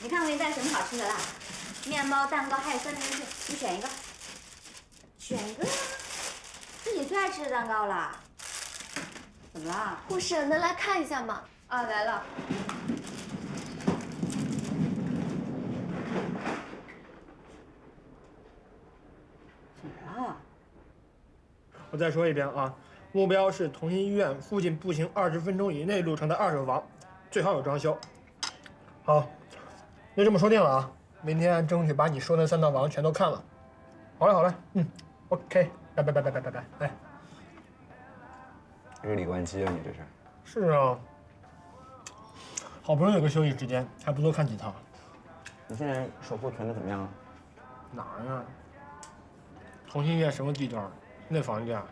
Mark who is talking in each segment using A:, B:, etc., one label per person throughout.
A: 你看我给你带什么好吃的啦？面包、蛋糕，还有三明治，你选一个。选一个，是你最爱吃的蛋糕啦。怎么啦？
B: 护士，能来看一下吗？
A: 啊，来了。怎么了？
C: 我再说一遍啊，目标是同心医院附近步行20分钟以内路程的2手房，最好有装修。好，就这么说定了啊！明天争取把你说的3套房全都看了。好嘞，好嘞，OK， 拜拜拜拜拜拜拜，哎。
D: 日理万机啊，你这是？
C: 是啊，好不容易有个休息时间，还不多看几套。
D: 你现在首付存的怎么样了？
C: 哪儿呀？同心医院什么地段？那房价，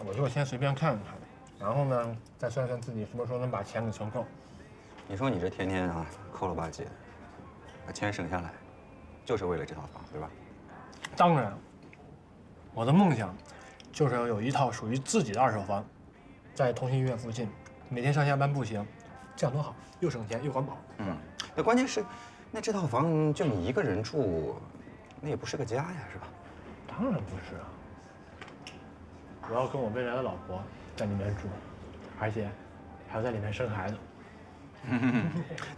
C: 我就先随便看看，然后呢，再算算自己什么时候能把钱给存够。
D: 你说你这天天啊抠了吧唧，把钱省下来，就是为了这套房，对吧？
C: 当然，我的梦想就是要有一套属于自己的2手房，在同心医院附近，每天上下班步行，这样多好，又省钱又环保。
D: 那关键是，那这套房就你一个人住，那也不是个家呀，是吧？
C: 当然不是啊，我要跟我未来的老婆在里面住，而且还要在里面生孩子。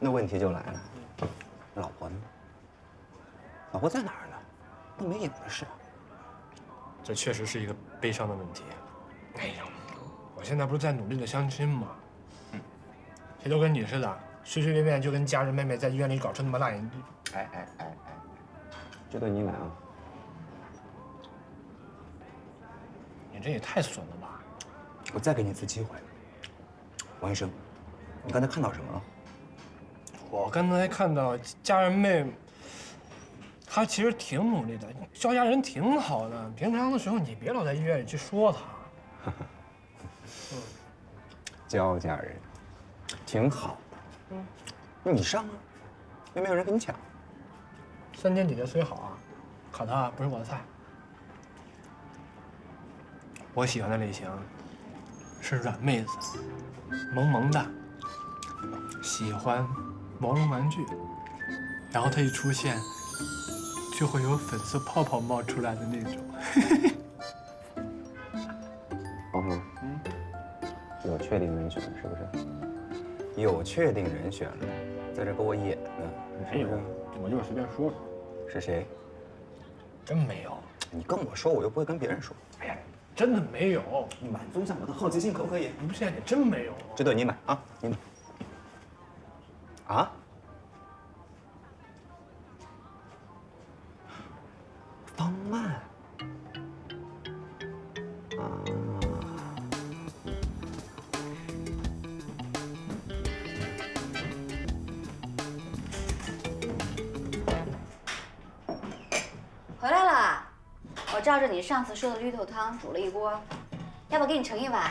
D: 那问题就来了，老婆呢？老婆在哪儿呢？都没影子是。
C: 这确实是一个悲伤的问题。哎呀，我现在不是在努力的相亲吗？谁都跟你似的，随随便便就跟家人妹妹在医院里搞出那么大眼。
D: 哎，这对你买啊？
C: 你这也太损了吧！
D: 我再给你一次机会，王医生，你刚才看到什么了？
C: 我刚才看到家人妹，她其实挺努力的，教家人挺好的。平常的时候你别老在医院里去说她。
D: 教家人，挺好的。你上啊，又没有人跟你抢。
C: 3天姐姐虽好啊，可她不是我的菜。我喜欢的类型是软妹子，萌萌的，喜欢毛绒玩具，然后她一出现就会有粉色泡泡冒出来的那种。
D: 王恒，有确定人选了是不是？有确定人选了，在这给我演呢，
C: 没有，我就是随便说说。
D: 是谁？
C: 真没有。
D: 你跟我说，我又不会跟别人说。
C: 哎呀，真的没有。
D: 你满足一下我的好奇心，可不可以？
C: 不是，你真没有。
D: 这对你买啊，你买。啊？方曼。啊。
A: 回来了，我照着你上次说的绿豆汤煮了一锅，要不给你盛一碗？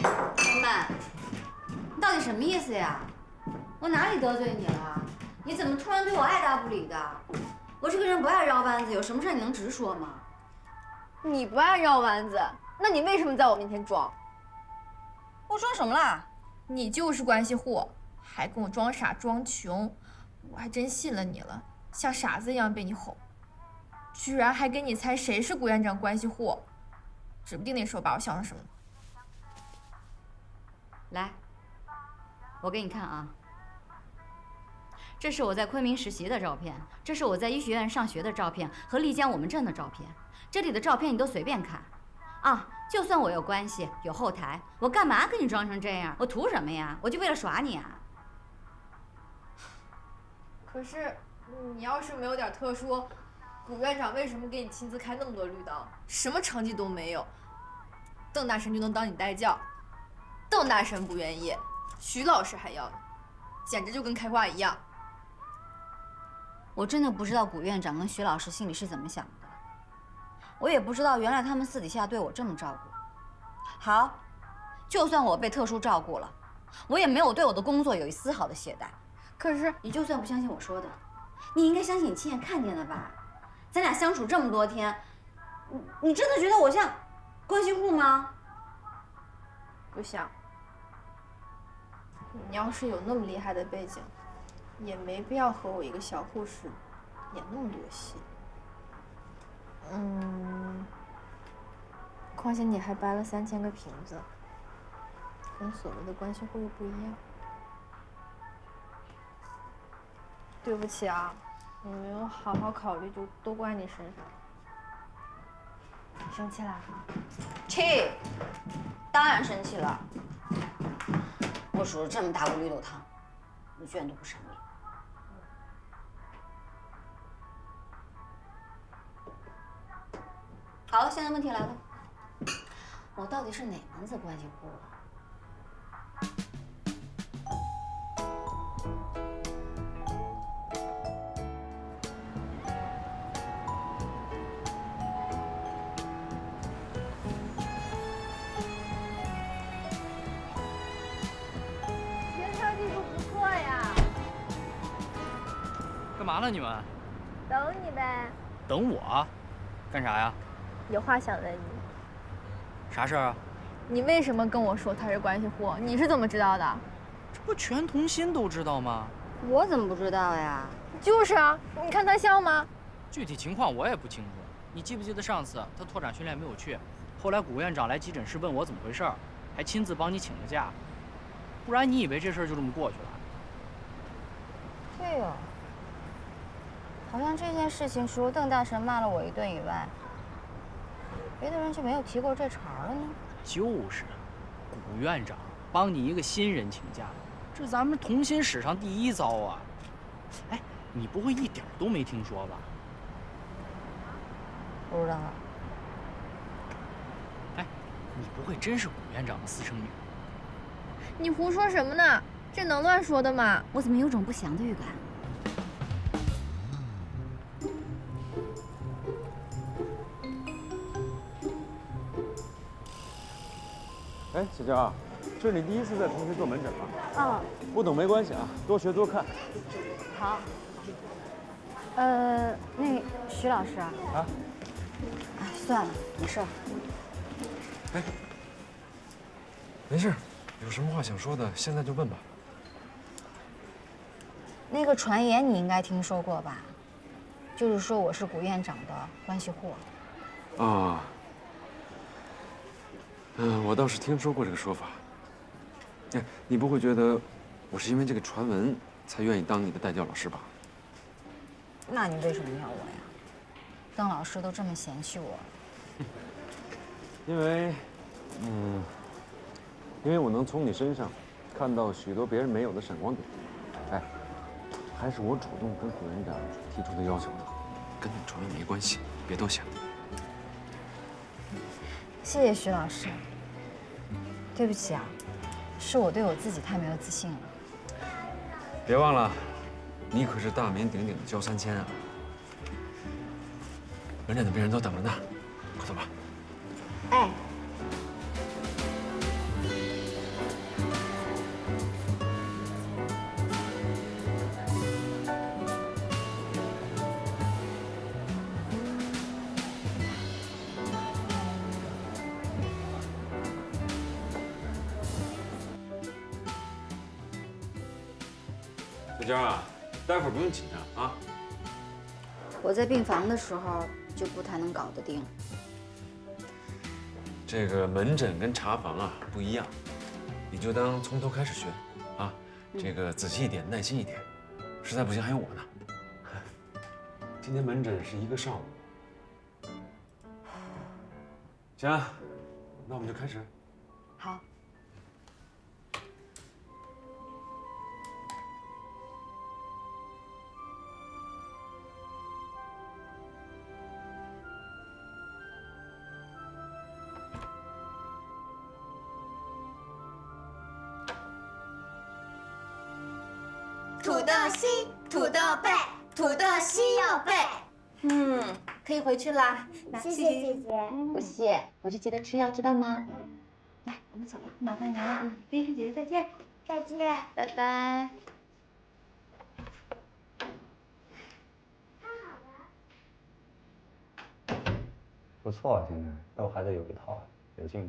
A: 老板，你到底什么意思呀？我哪里得罪你了？你怎么突然对我爱答不理的？我这个人不爱绕弯子，有什么事你能直说吗？
B: 你不爱绕弯子，那你为什么在我面前装？
A: 我装什么啦？
E: 你就是关系户，还跟我装傻装穷，我还真信了你了，像傻子一样被你哄，居然还给你猜谁是顾院长关系户，指不定那时候把我想成什么。
A: 来，我给你看啊，这是我在昆明实习的照片，这是我在医学院上学的照片和丽江我们镇的照片，这里的照片你都随便看。啊，就算我有关系有后台，我干嘛跟你装成这样？我图什么呀？我就为了耍你啊！
E: 可是你要是没有点特殊，顾院长为什么给你亲自开那么多绿刀？什么成绩都没有，邓大神就能当你代教，邓大神不愿意，徐老师还要你，简直就跟开挂一样。
A: 我真的不知道顾院长跟徐老师心里是怎么想的。我也不知道，原来他们私底下对我这么照顾。好，就算我被特殊照顾了，我也没有对我的工作有一丝毫的懈怠。可是你就算不相信我说的，你应该相信你亲眼看见的吧？咱俩相处这么多天，你真的觉得我像关系户吗？
E: 不想。你要是有那么厉害的背景，也没必要和我一个小护士演那么多戏。况且你还掰了3000个瓶子，跟所谓的关系户又不一样。对不起啊，我没有好好考虑，就都怪你身上。你生气啦？
A: 气，当然生气了。我煮了这么大锅绿豆汤，你居然都不赏脸。好了，现在问题来了，我到底是哪门子关系户啊？
B: 原唱技术不错呀。
F: 干嘛呢你们？
B: 等你呗，
F: 等我？干啥呀？
E: 有话想问你，
F: 啥事儿啊？
E: 你为什么跟我说他是关系户？你是怎么知道的？
F: 这不全同心都知道吗？
A: 我怎么不知道呀？
E: 就是啊，你看他像吗？
F: 具体情况我也不清楚。你记不记得上次他拓展训练没有去，后来古院长来急诊室问我怎么回事儿，还亲自帮你请了假。不然你以为这事儿就这么过去了？
A: 对哦，好像这件事情除了邓大神骂了我一顿以外，别的人就没有提过这茬了呢。
F: 就是，古院长帮你一个新人请假，这咱们同心史上第一遭啊！哎，你不会一点都没听说吧？
A: 不知道。
F: 哎，你不会真是古院长的私生女？
E: 你胡说什么呢？这能乱说的吗？
A: 我怎么有种不祥的预感？
G: 哎，小娇啊，这是你第一次在同学做门诊吗？
A: 哦，
G: 不懂没关系啊，多学多看。
A: 好。那徐老师啊？
G: 啊？
A: 哎，算了，没事儿。
G: 哎，没事，有什么话想说的，现在就问吧。
A: 那个传言你应该听说过吧？就是说我是古院长的关系户。
G: 啊。我倒是听说过这个说法。哎，你不会觉得我是因为这个传闻才愿意当你的代教老师吧？
A: 那你为什么要我呀？邓老师都这么嫌弃我。
G: 因为，因为我能从你身上看到许多别人没有的闪光点。哎，还是我主动跟古院长提出的要求呢，跟那个传闻没关系，别多想。
A: 谢谢徐老师。对不起啊，是我对我自己太没有自信了。
G: 别忘了，你可是大名鼎鼎的焦3000啊！门诊的病人都等着呢，快走吧。
A: 哎。
G: 小娇啊，待会儿不用紧张啊。
A: 我在病房的时候就不太能搞得定。
G: 这个门诊跟查房啊不一样，你就当从头开始学啊。这个仔细一点，耐心一点，实在不行还有我呢。今天门诊是1个上午。行，那我们就开始。
A: 好。
H: 土豆西，土豆背，土豆西要背。
A: 可以回去啦。
H: 谢谢姐姐。
A: 不谢，回去记得吃药，知道吗？
H: 来，我们走了，麻烦您了。冰雪姐姐再见。再见。
A: 拜拜。
D: 不错，现在都还得有一套。刘静。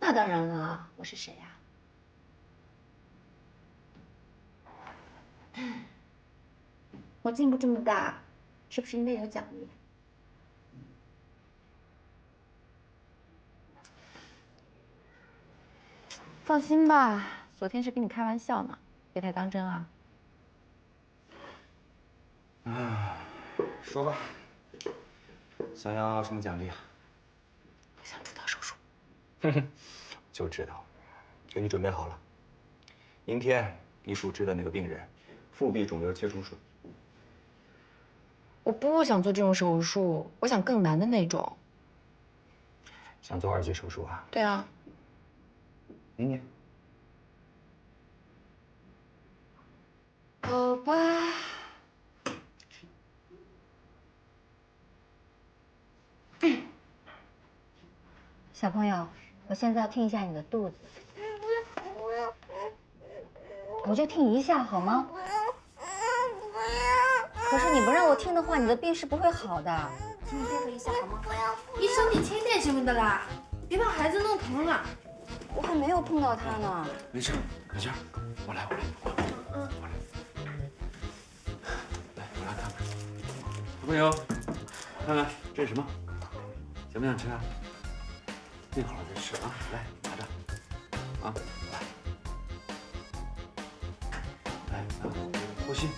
I: 那当然了，我是谁呀？我进步这么大，是不是应该有奖励？放心吧，昨天是跟你开玩笑呢，别太当真啊。
D: 说吧，想要什么奖励啊？
I: 想出道手术。
D: 就知道，给你准备好了。明天你主治的那个病人，腹壁肿瘤切除术。
I: 我不想做这种手术，我想更难的那种。
D: 想做2级手术啊？
I: 对啊。
D: 明年。
I: 好吧。小朋友，我现在要听一下你的肚子，我就听一下好吗？可是你不让我听的话，你的病是不会好的，请你配合一下好吗？
E: 医生，你轻点行不得啦，别把孩子弄疼了。
I: 我还没有碰到他呢。
G: 没事，小静，我来，来，我来看看。小朋友，看看这是什么？想不想吃啊？病好了再吃啊！来，拿着，啊，来，呼吸。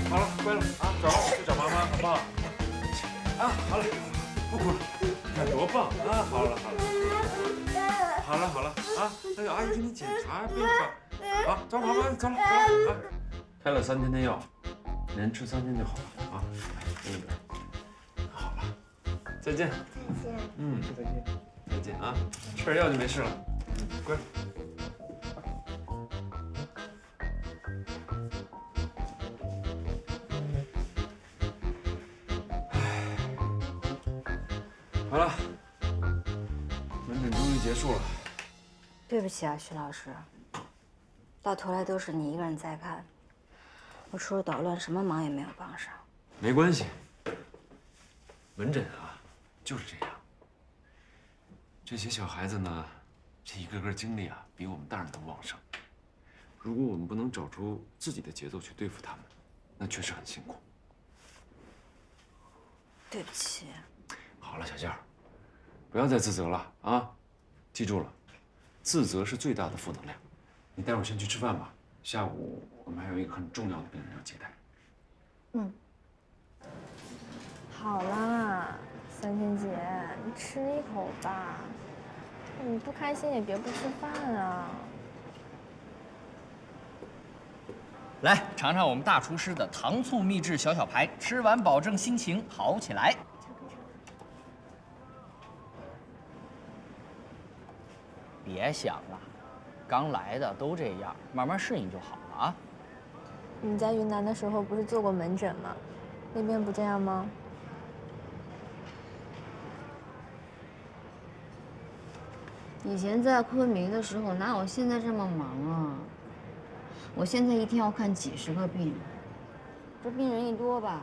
G: 好了，乖了啊，找去找妈妈，好不好？啊，好了，不哭了，你看多棒啊！好了，啊！哎呦，阿姨给你检查病了，啊，找妈妈，走了啊！开了3天的药，连吃3天就好了啊！来，这边好了，再见。
H: 再见。
C: 再见。
G: 再见啊！吃点药就没事了，乖。好了，门诊终于结束了。
I: 对不起啊，徐老师，到头来都是你一个人在看，我除了捣乱，什么忙也没有帮上。
G: 没关系，门诊啊就是这样。这些小孩子呢，这一个个精力啊，比我们大人都旺盛。如果我们不能找出自己的节奏去对付他们，那确实很辛苦。
I: 对不起。
G: 好了，小静儿，不要再自责了啊！记住了，自责是最大的负能量。你待会儿先去吃饭吧，下午我们还有一个很重要的病人要接待。
I: 嗯。
B: 好啦，三千姐，你吃一口吧。你不开心也别不吃饭啊。
F: 来尝尝我们大厨师的糖醋秘制小排，吃完保证心情好起来。别想了，刚来的都这样，慢慢适应就好了啊。
B: 你在云南的时候不是做过门诊吗？那边不这样吗？
A: 以前在昆明的时候，哪有现在这么忙啊？我现在一天要看几10个病人，这病人一多吧，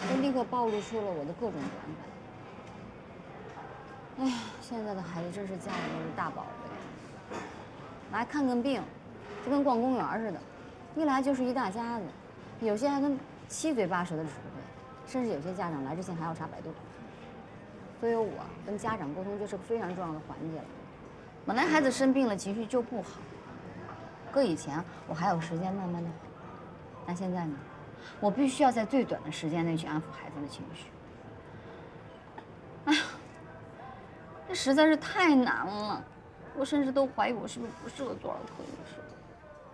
A: 就立刻暴露出了我的各种短板。哎呀，现在的孩子真是家里都是大宝贝，来看看病，就跟逛公园似的，一来就是一大家子，有些还跟7嘴8舌的指挥，甚至有些家长来之前还要查百度。所以我跟家长沟通就是个非常重要的环节了。本来孩子生病了，情绪就不好。搁以前我还有时间慢慢的好，但现在呢，我必须要在最短的时间内去安抚孩子的情绪。哎呀，
I: 这实在是太难了，我甚至都怀疑我是不是不适合做儿科医生。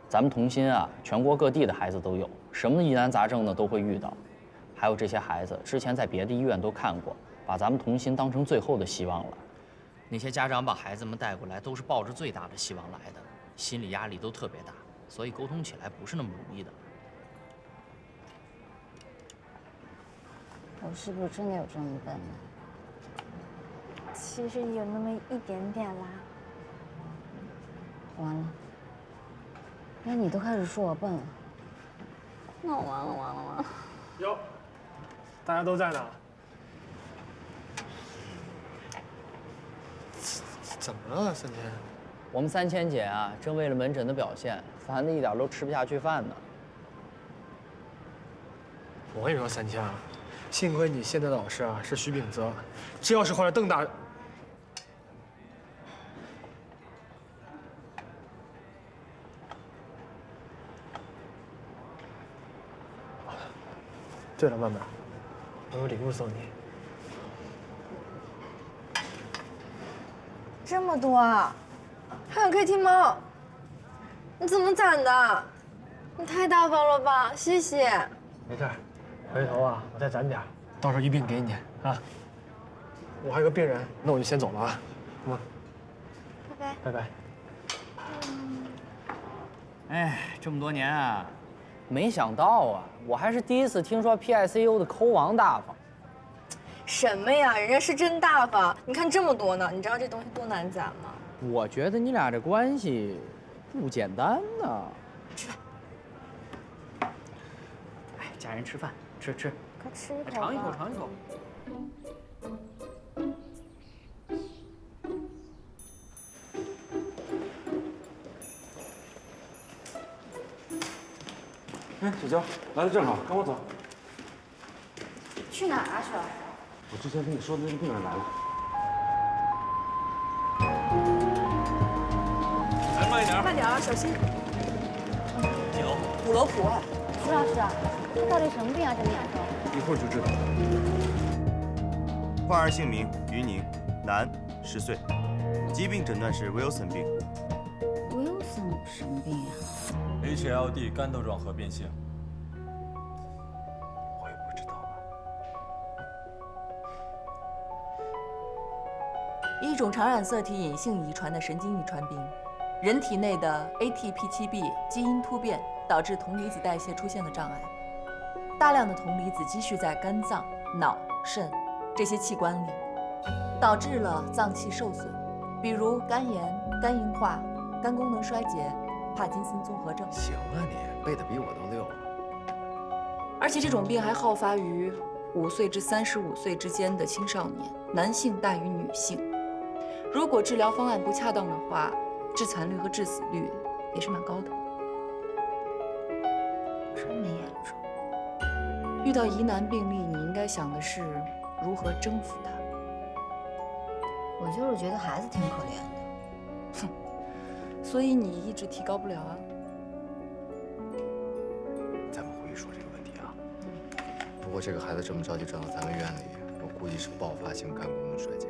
F: 咱们童心啊，全国各地的孩子都有，什么疑难杂症呢都会遇到。还有这些孩子之前在别的医院都看过，把咱们童心当成最后的希望了。那些家长把孩子们带过来，都是抱着最大的希望来的，心理压力都特别大，所以沟通起来不是那么容易的。
I: 我是不是真的有这么笨呢？
B: 其实有那么一点点啦。
I: 完了，那你都开始说我笨了，那我完了。
C: 哟，大家都在呢。怎么了，3000？
F: 我们3000姐啊，正为了门诊的表现，烦得一点都吃不下去饭呢。
C: 我跟你说，3000啊，幸亏你现在的老师啊是徐秉泽，这要是换了邓大，对了，曼曼，我有礼物送你。
E: 这么多啊！还有 KT 猫，你怎么攒的？你太大方了吧，谢谢。
C: 没事，回头啊我再攒点，到时候一并给你啊。我还有个病人，那我就先走了啊，好吗？
E: 拜拜。
C: 拜拜。
F: 哎，这么多年啊，没想到啊，我还是第一次听说 PICU 的抠王大方。
E: 什么呀？人家是真大方，你看这么多呢，你知道这东西多难攒吗？
F: 我觉得你俩这关系不简单呢。
E: 吃饭。
F: 哎，家人吃饭，吃。
B: 快吃一口吧。
F: 尝一口，尝一口。
G: 哎，小娇来的正好，跟我走。
I: 去哪儿啊，徐老师？
G: 我之前跟你说的那个病人来了。来，慢一点。
E: 慢点啊，小心。
F: 虎螺谱。
I: 徐老师，他到底什么病啊？这脸上？
G: 一会儿就知道了。
J: 患儿姓名于宁，男，10岁，疾病诊断是 Wilson 病。
I: Wilson 什么病呀
K: ？HLD 肝窦状合并性。
G: 我也不知道啊。
L: 一种常染色体隐性遗传的神经遗传病，人体内的 ATP7B 基因突变导致铜离子代谢出现了障碍，大量的铜离子积蓄在肝脏、脑、肾这些器官里，导致了脏器受损，比如肝炎、肝硬化、肝功能衰竭、帕金森综合症。
G: 行啊，你背的比我都溜啊。
L: 而且这种病还好发于5岁至35岁之间的青少年，男性大于女性。如果治疗方案不恰当的话，致残率和致死率也是蛮高的。
I: 这么严重？
L: 遇到疑难病例，你应该想的是如何征服它。
I: 我就是觉得孩子挺可怜的。
L: 哼，所以你一直提高不了啊。
K: 咱们回去说这个问题啊。不过这个孩子这么着急转到咱们院里，我估计是爆发性肝功能衰竭。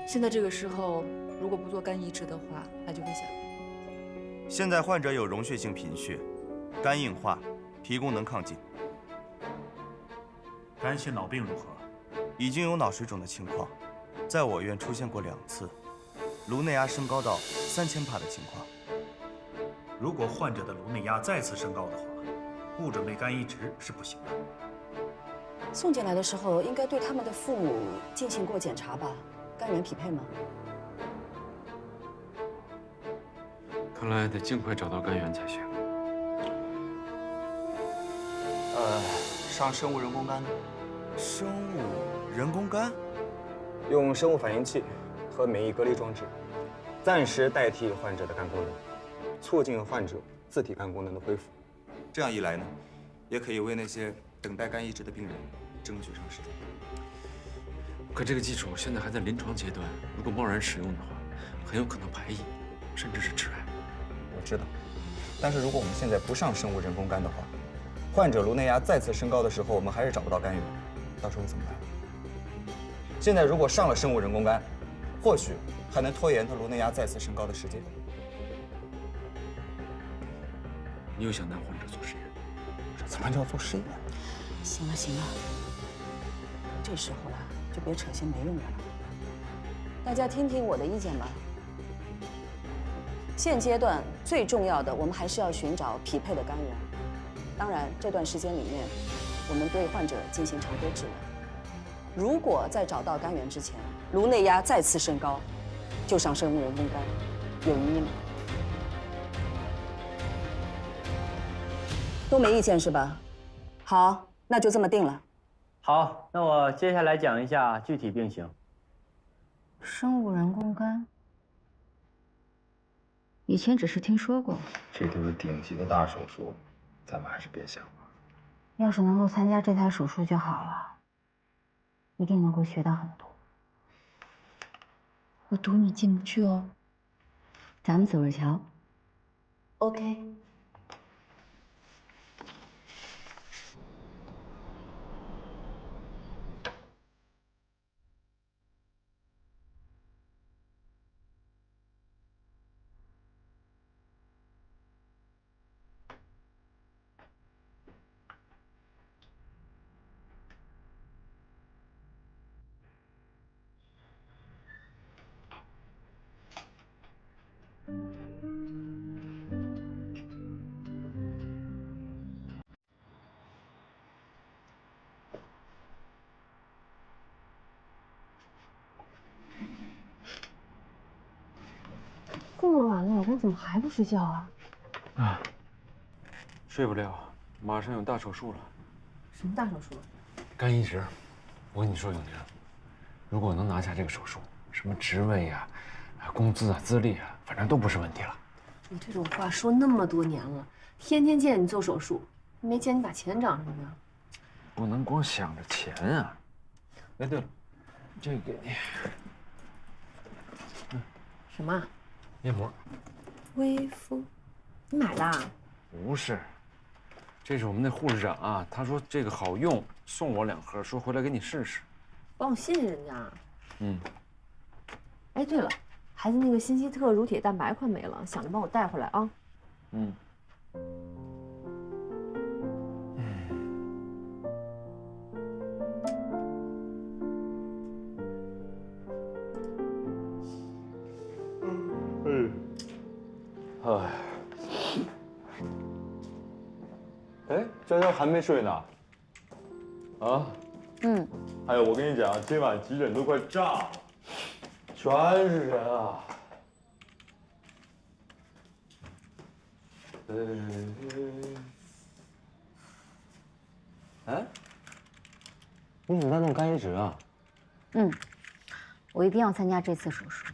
L: 现在这个时候，如果不做肝移植的话，那就危险了。
J: 现在患者有溶血性贫血、肝硬化、脾功能亢进。
M: 肝血脑病如何？
J: 已经有脑水肿的情况，在我院出现过2次，颅内压升高到3000帕的情况。
M: 如果患者的颅内压再次升高的话，不准备肝移植是不行的。
N: 送进来的时候，应该对他们的父母进行过检查吧？肝源匹配吗？
G: 看来得尽快找到肝源才行。
J: 上生物人工肝。生物人工肝？
D: 用生物反应器和免疫隔离装置，暂时代替患者的肝功能，促进患者自体肝功能的恢复。
J: 这样一来呢，也可以为那些等待肝移植的病人争取上时间。
G: 可这个技术现在还在临床阶段，如果贸然使用的话，很有可能排异，甚至是致癌。
D: 我知道，但是如果我们现在不上生物人工肝的话，患者颅内压再次升高的时候，我们还是找不到肝源，到时候怎么办？现在如果上了生物人工肝，或许还能拖延他颅内压再次升高的时间。
G: 你又想拿患者做实验？
D: 这怎么叫做实验？
N: 行了行了，这时候了就别扯些没用的了。大家听听我的意见吧。现阶段最重要的，我们还是要寻找匹配的肝源。当然，这段时间里面，我们对患者进行常规治疗。如果在找到肝源之前，颅内压再次升高，就上生物人工肝，有异议吗？都没意见是吧？好，那就这么定了。
O: 好，那我接下来讲一下具体病型。
A: 生物人工肝，以前只是听说过。
K: 这都是顶级的大手术，咱们还是别想了。
A: 要是能够参加这台手术就好了，一定能够学到很多。我赌你进不去哦。咱们走着瞧。
N: OK。
B: 这么晚了，老公怎么还不睡觉啊？
G: 啊，睡不了，马上有大手术了。
B: 什么大手术？
G: 肝移植。我跟你说，永宁，如果能拿下这个手术，什么职位呀、工资啊、资历啊，反正都不是问题了。
B: 你这种话说那么多年了，天天见你做手术，没见你把钱涨上呢。
G: 不能光想着钱啊！哎，对了，这个给你。
B: 什么？
G: 面膜。
B: 微敷，你买的啊？
G: 不是，这是我们那护士长啊，他说这个好用，送我2盒，说回来给你试试。
B: 帮我谢谢人家。
G: 嗯。
B: 哎，对了，孩子那个新希特乳铁蛋白快没了，想着帮我带回来啊。
G: 嗯。
K: 哎，娇娇还没睡呢。啊？
A: 嗯。
K: 哎呦，我跟你讲，今晚急诊都快炸了，全是人啊。
D: 哎，你怎么在弄肝移植啊？
A: 嗯，我一定要参加这次手术。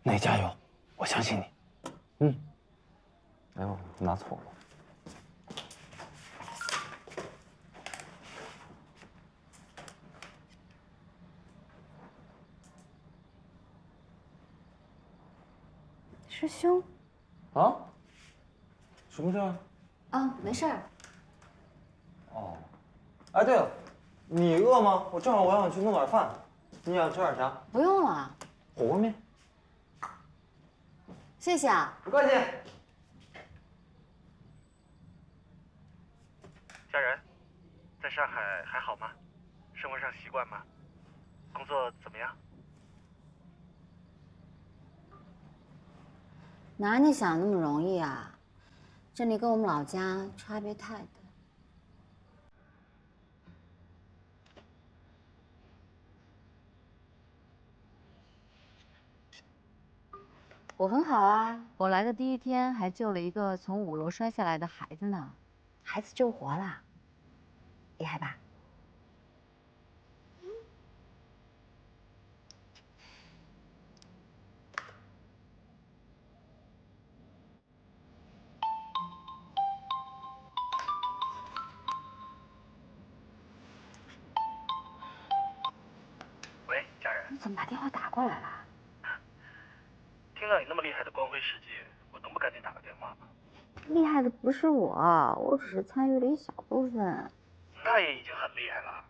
D: 那你加油，我相信你。嗯。哎呦，拿错了。
A: 师兄。
D: 啊？什么事啊？
A: 啊，没事儿。
D: 哦。哎，对了，你饿吗？我正好我想去弄点饭，你想吃点啥？
A: 不用了，
D: 火锅面。
A: 谢谢啊。
D: 不客气。
P: 家人，在上海还好吗？生活上习惯吗？工作怎么样？
A: 哪你想那么容易啊？这里跟我们老家差别太大。我很好啊，我来的第一天还救了一个从5楼摔下来的孩子呢，孩子救活了，厉害吧？
P: 喂，家人。
A: 你怎么把电话打过来了？
P: 听到你那么厉害的光辉事迹，我能不赶紧打个电话吗？
A: 厉害的不是我，我只是参与了一小部分。
P: 那也已经很厉害了。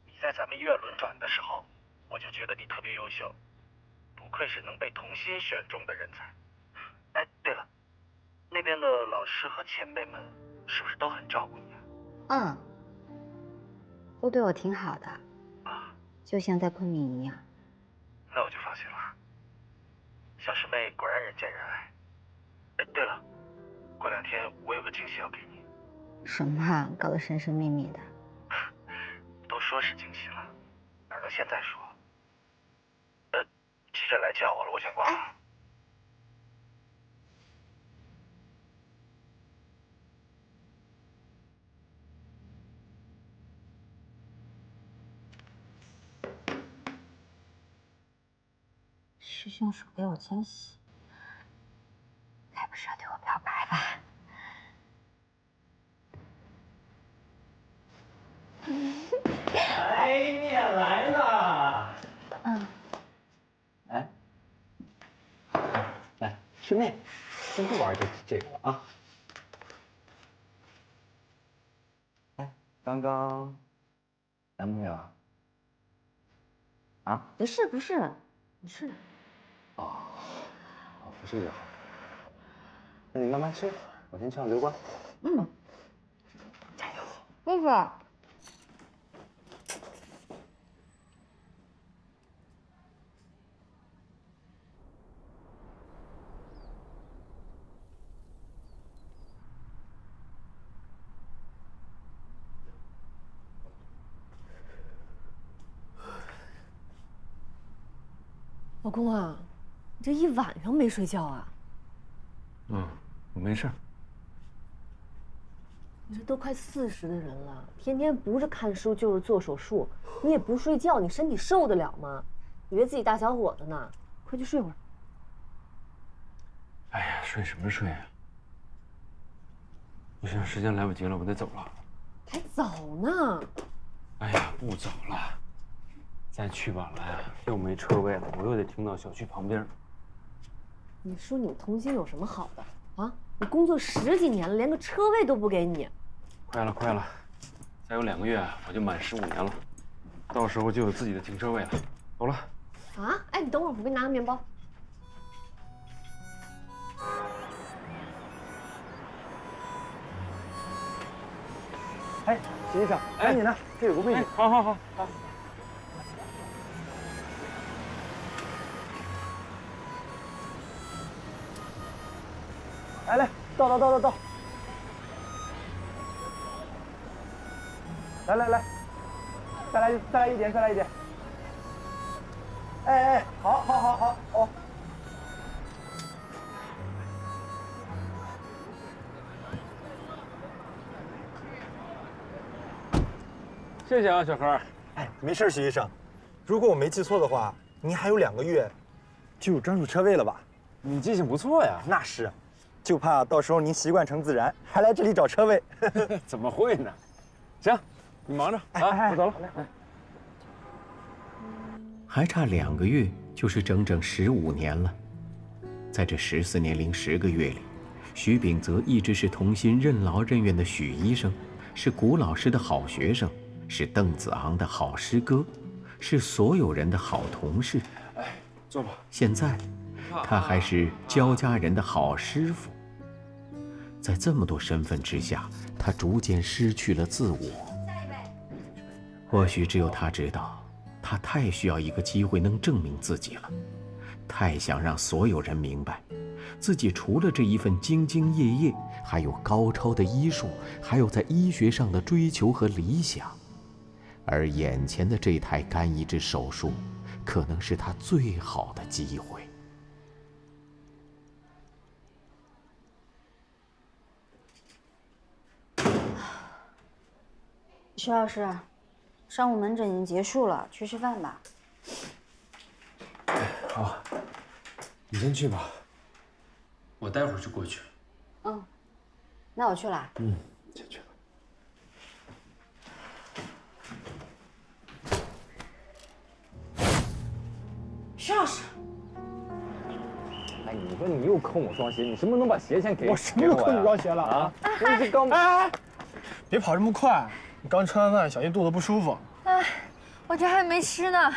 P: 你在咱们医院轮转的时候，我就觉得你特别优秀，不愧是能被童心选中的人才。哎，对了，那边的老师和前辈们是不是都很照顾你啊？
I: 嗯，都对我挺好的，就像在昆明一样。
P: 那我就放心了。小师妹果然人见人爱。哎，对了，过2天我有个惊喜要给你。
I: 什么啊，搞得神神秘秘的。
P: 都说是惊喜了，哪能现在说？记者来叫我了，我先挂了。
I: 师兄手给我惊喜，该不是要对我表白吧？
Q: 哎，你也来了。
I: 嗯。
Q: 哎，来，师妹，先不玩这个了啊。哎，刚刚男朋友啊？啊？
I: 不是，不是。
Q: 哦，不是就好。那你慢慢吃，我先去趟刘关。
I: 嗯，
Q: 加油！
I: 妹妹。
R: 老公啊，你这一晚上没睡觉啊？
G: 我没事。
R: 你这都快40的人了，天天不是看书就是做手术，你也不睡觉，你身体受得了吗？以为自己大小伙子呢，快去睡会儿。
G: 哎呀，睡什么睡啊？不行，时间来不及了，我得走了。
R: 还早呢。
G: 哎呀，不早了，再去晚了呀，又没车位了，我又得停到小区旁边。
R: 你说你们童心有什么好的啊？你工作10几年了，连个车位都不给你。
G: 快了，再有2个月我就满15年了，到时候就有自己的停车位了。走了。
R: 啊？哎，你等会儿，我给你拿个面包。
Q: 哎，徐医生，赶紧的，这有个位置。好。来，倒。来，再来一点。哎，好哦。
G: 谢谢啊，小何。
J: 哎，没事，徐医生。如果我没记错的话，您还有2个月就有专属车位了吧？
G: 你记性不错呀。
J: 那是，就怕到时候您习惯成自然，还来这里找车位。
G: 怎么会呢？行，你忙着啊，我走了。
S: 还差2个月，就是整整15年了。在这14年零10个月里，徐秉泽一直是童心任劳任怨的许医生，是古老师的好学生，是邓子昂的好师哥，是所有人的好同事。
G: 哎，坐吧。
S: 现在，他还是焦家人的好师傅。在这么多身份之下，他逐渐失去了自我。或许只有他知道，他太需要一个机会能证明自己了，太想让所有人明白，自己除了这一份兢兢业业，还有高超的医术，还有在医学上的追求和理想。而眼前的这台肝移植手术，可能是他最好的机会。
I: 徐老师，上午门诊已经结束了，去吃饭吧。
G: 好，你先去吧，我待会儿就过去。
I: 嗯，那我去了。
G: 先去吧。
R: 徐老师，
Q: 哎，你说你又坑我双鞋，你什么时候能把鞋钱给我？
C: 我什么时候坑你双鞋了啊？
Q: 我这刚……
C: 哎，别跑这么快，你刚吃完饭，小心肚子不舒服。
E: 哎，我这还没吃呢。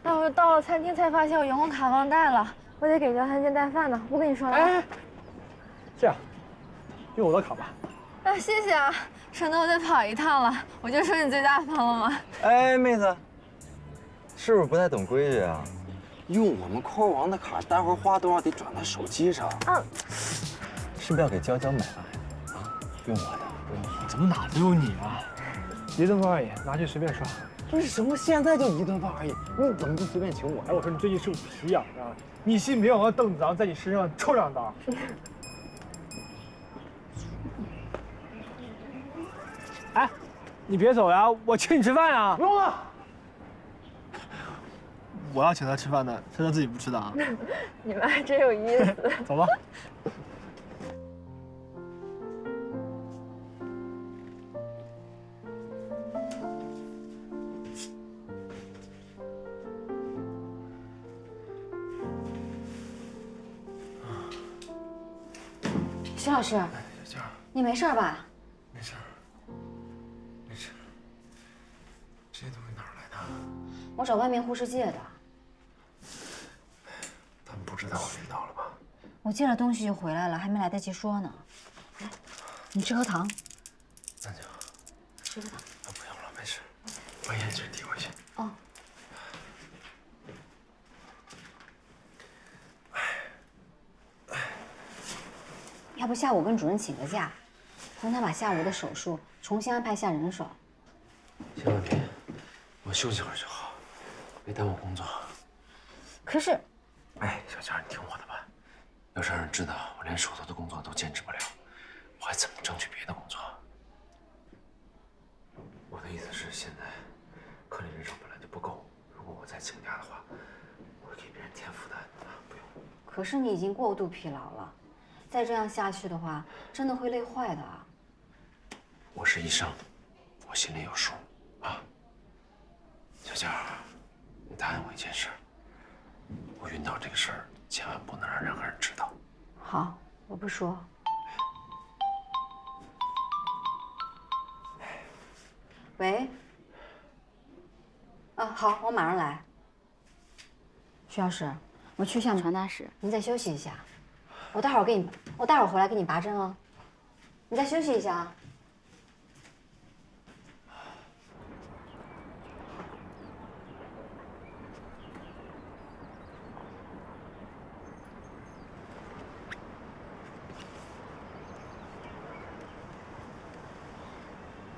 B: 哎，我到了餐厅才发现我员工卡忘带了，我得给赵餐健带饭呢。不跟你说了。
C: 哎，这样，用我的卡吧。
B: 啊，谢谢啊，省得我再跑一趟了。我就说你最大方了吗？
K: 哎，妹子，是不是不太懂规矩啊？用我们扣王的卡，待会儿花多少得转到手机上。啊，是不是要给娇娇买饭啊？用我的，用我的。
C: 怎么哪都有你啊？1顿饭而已，拿去随便刷。
K: 不是什么，现在就1顿饭而已，你怎么不随便请我？
C: 哎，我说你最近是不是皮痒啊？你信不信我让邓子昂在你身上抽2刀？哎，你别走呀，我请你吃饭呀！
K: 不用了。
C: 我要请他吃饭的，是他自己不吃的啊。
B: 你们还真有意思。
C: 走吧。
I: 徐老师，
G: 小娇，
I: 你没事吧？
G: 没事，没事。这些东西哪儿来的？
I: 我找外面护士借的。
G: 他们不知道我晕倒了吧？
I: 我借了东西就回来了，还没来得及说呢。来，你吃颗糖。
G: 咱就
I: 吃颗糖。
G: 不用了，没事。把眼镜递回去。
I: 哦。要不下午跟主任请个假，让他把下午的手术重新安排下人手。
G: 千万别，我休息会儿就好，别耽误工作。
I: 可是，
G: 哎，小佳，你听我的吧，要是让人知道我连手头的工作都坚持不了，我还怎么争取别的工作？我的意思是，现在科里人手本来就不够，如果我再请假的话，我会给别人添负担啊，不用。
I: 可是你已经过度疲劳了。再这样下去的话，真的会累坏的啊！
G: 我是医生，我心里有数啊。小佳，你答应我一件事，我晕倒这个事儿千万不能让任何人知道。
I: 好，我不说。喂。啊，好，我马上来。徐老师，我去向传达室，您再休息一下。我待会儿回来给你拔针哦。你再休息一下啊。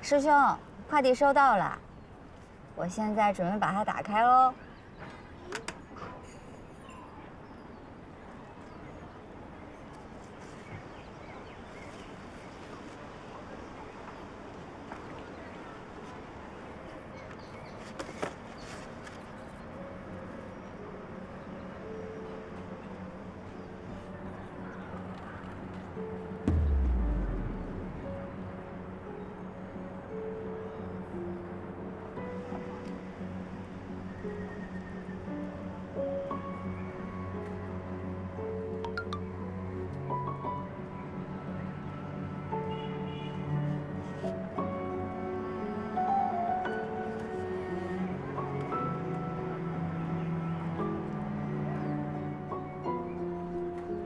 I: 师兄，快递收到了，我现在准备把它打开喽。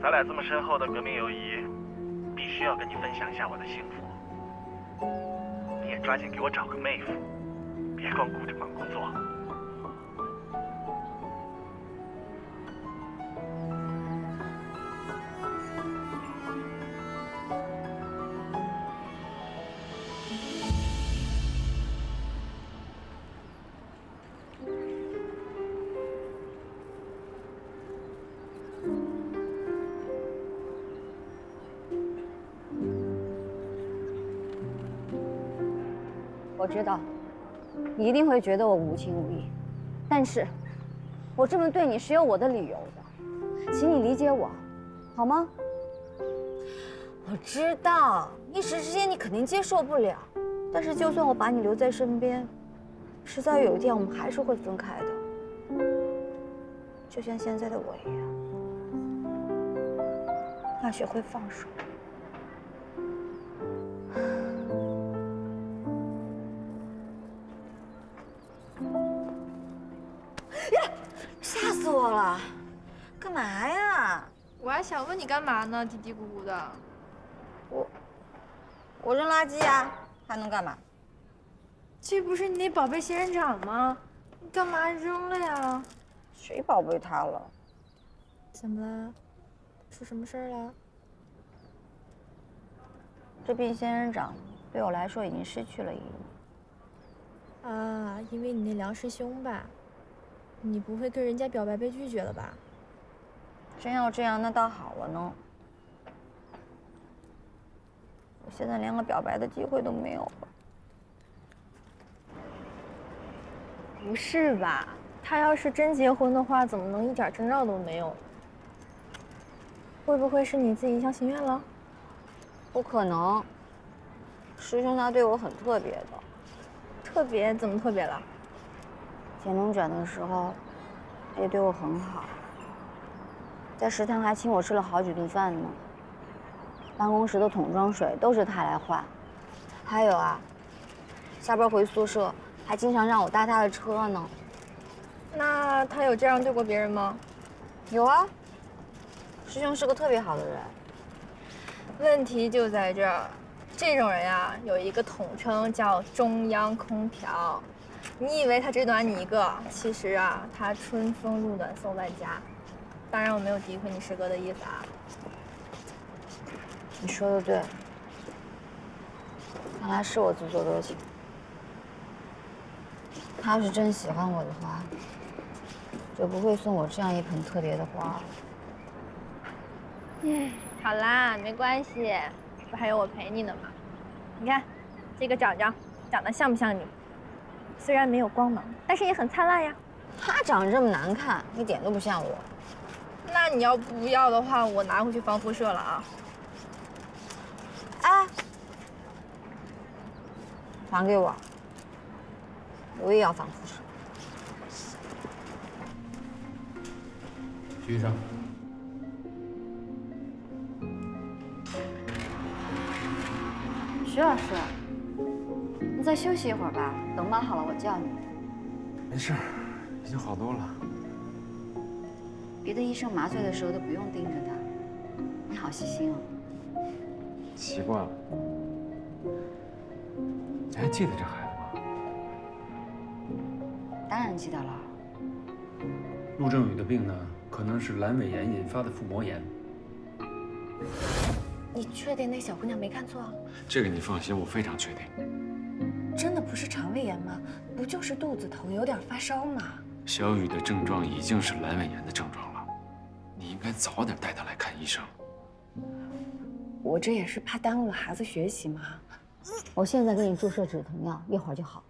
P: 咱俩这么深厚的革命友谊，必须要跟你分享一下我的幸福。你也抓紧给我找个妹夫，别光顾着忙工作。
I: 我知道，你一定会觉得我无情无义，但是，我这么对你是有我的理由的，请你理解我，好吗？我知道，一时之间你肯定接受不了，但是就算我把你留在身边，迟早有一天我们还是会分开的，就像现在的我一样，要学会放手。了，干嘛呀？
E: 我还想问你干嘛呢，嘀嘀咕咕的。
I: 我扔垃圾呀，还能干嘛？
E: 这不是你那宝贝仙人掌吗？你干嘛扔了呀？
I: 谁宝贝它了？
E: 怎么了？出什么事儿了？
I: 这片仙人掌对我来说已经失去了意义。
E: 啊，因为你那梁师兄吧？你不会跟人家表白被拒绝了吧？
I: 真要这样，那倒好了呢。我现在连个表白的机会都没有了。
B: 不是吧？他要是真结婚的话，怎么能一点征兆都没有？会不会是你自己一厢情愿了？
I: 不可能，师兄他对我很特别的。
B: 特别怎么特别了？
I: 剪龙卷的时候，他也对我很好，在食堂还请我吃了好几顿饭呢。办公室的桶装水都是他来换，还有啊，下班回宿舍还经常让我搭他的车呢。
B: 那他有这样对过别人吗？
I: 有啊，师兄是个特别好的人。
B: 问题就在这儿，这种人呀，有一个统称叫中央空调。你以为他只暖你一个，其实啊，他春风入暖送万家。当然，我没有诋毁你师哥的意思啊。
I: 你说的对，看来是我自作多情。他要是真喜欢我的话，就不会送我这样一盆特别的花了。
B: 好啦，没关系，不还有我陪你呢吗？你看，这个长得像不像你？虽然没有光芒，但是也很灿烂呀。
I: 他长得这么难看，一点都不像我。
B: 那你要不要的话，我拿回去防辐射了啊。
I: 哎，还给我，我也要防辐射。
G: 徐医生，
A: 徐老师，你再休息一会儿吧，等码好了我叫你。
G: 没事，已经好多了。
A: 别的医生麻醉的时候都不用盯着他，你好细心哦。
G: 习惯了。你还记得这孩子吗？
A: 当然记得了。
T: 陆正宇的病呢，可能是阑尾炎引发的腹膜炎。
B: 你确定那小姑娘没看错？
G: 这个你放心，我非常确定。
B: 真的不是肠胃炎吗？不就是肚子疼，有点发烧吗？
G: 小雨的症状已经是阑尾炎的症状了，你应该早点带她来看医生。
B: 我这也是怕耽误了孩子学习嘛。
I: 我现在给你注射止疼药，一会儿就好了。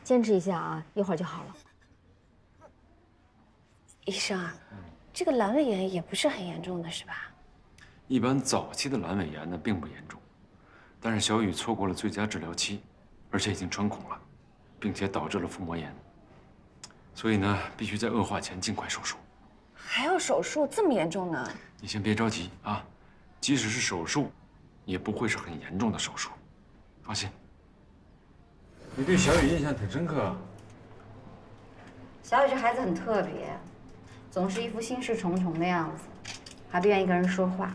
I: 坚持一下啊，一会儿就好了。
B: 医生啊，这个阑尾炎也不是很严重的，是吧？
G: 一般早期的阑尾炎呢并不严重，但是小雨错过了最佳治疗期，而且已经穿孔了，并且导致了腹膜炎，所以呢必须在恶化前尽快手术。
B: 还要手术，这么严重呢？
G: 你先别着急啊，即使是手术，也不会是很严重的手术，放心。你对小雨印象挺深刻啊。
A: 小雨这孩子很特别，总是一副心事重重的样子，还不愿意跟人说话。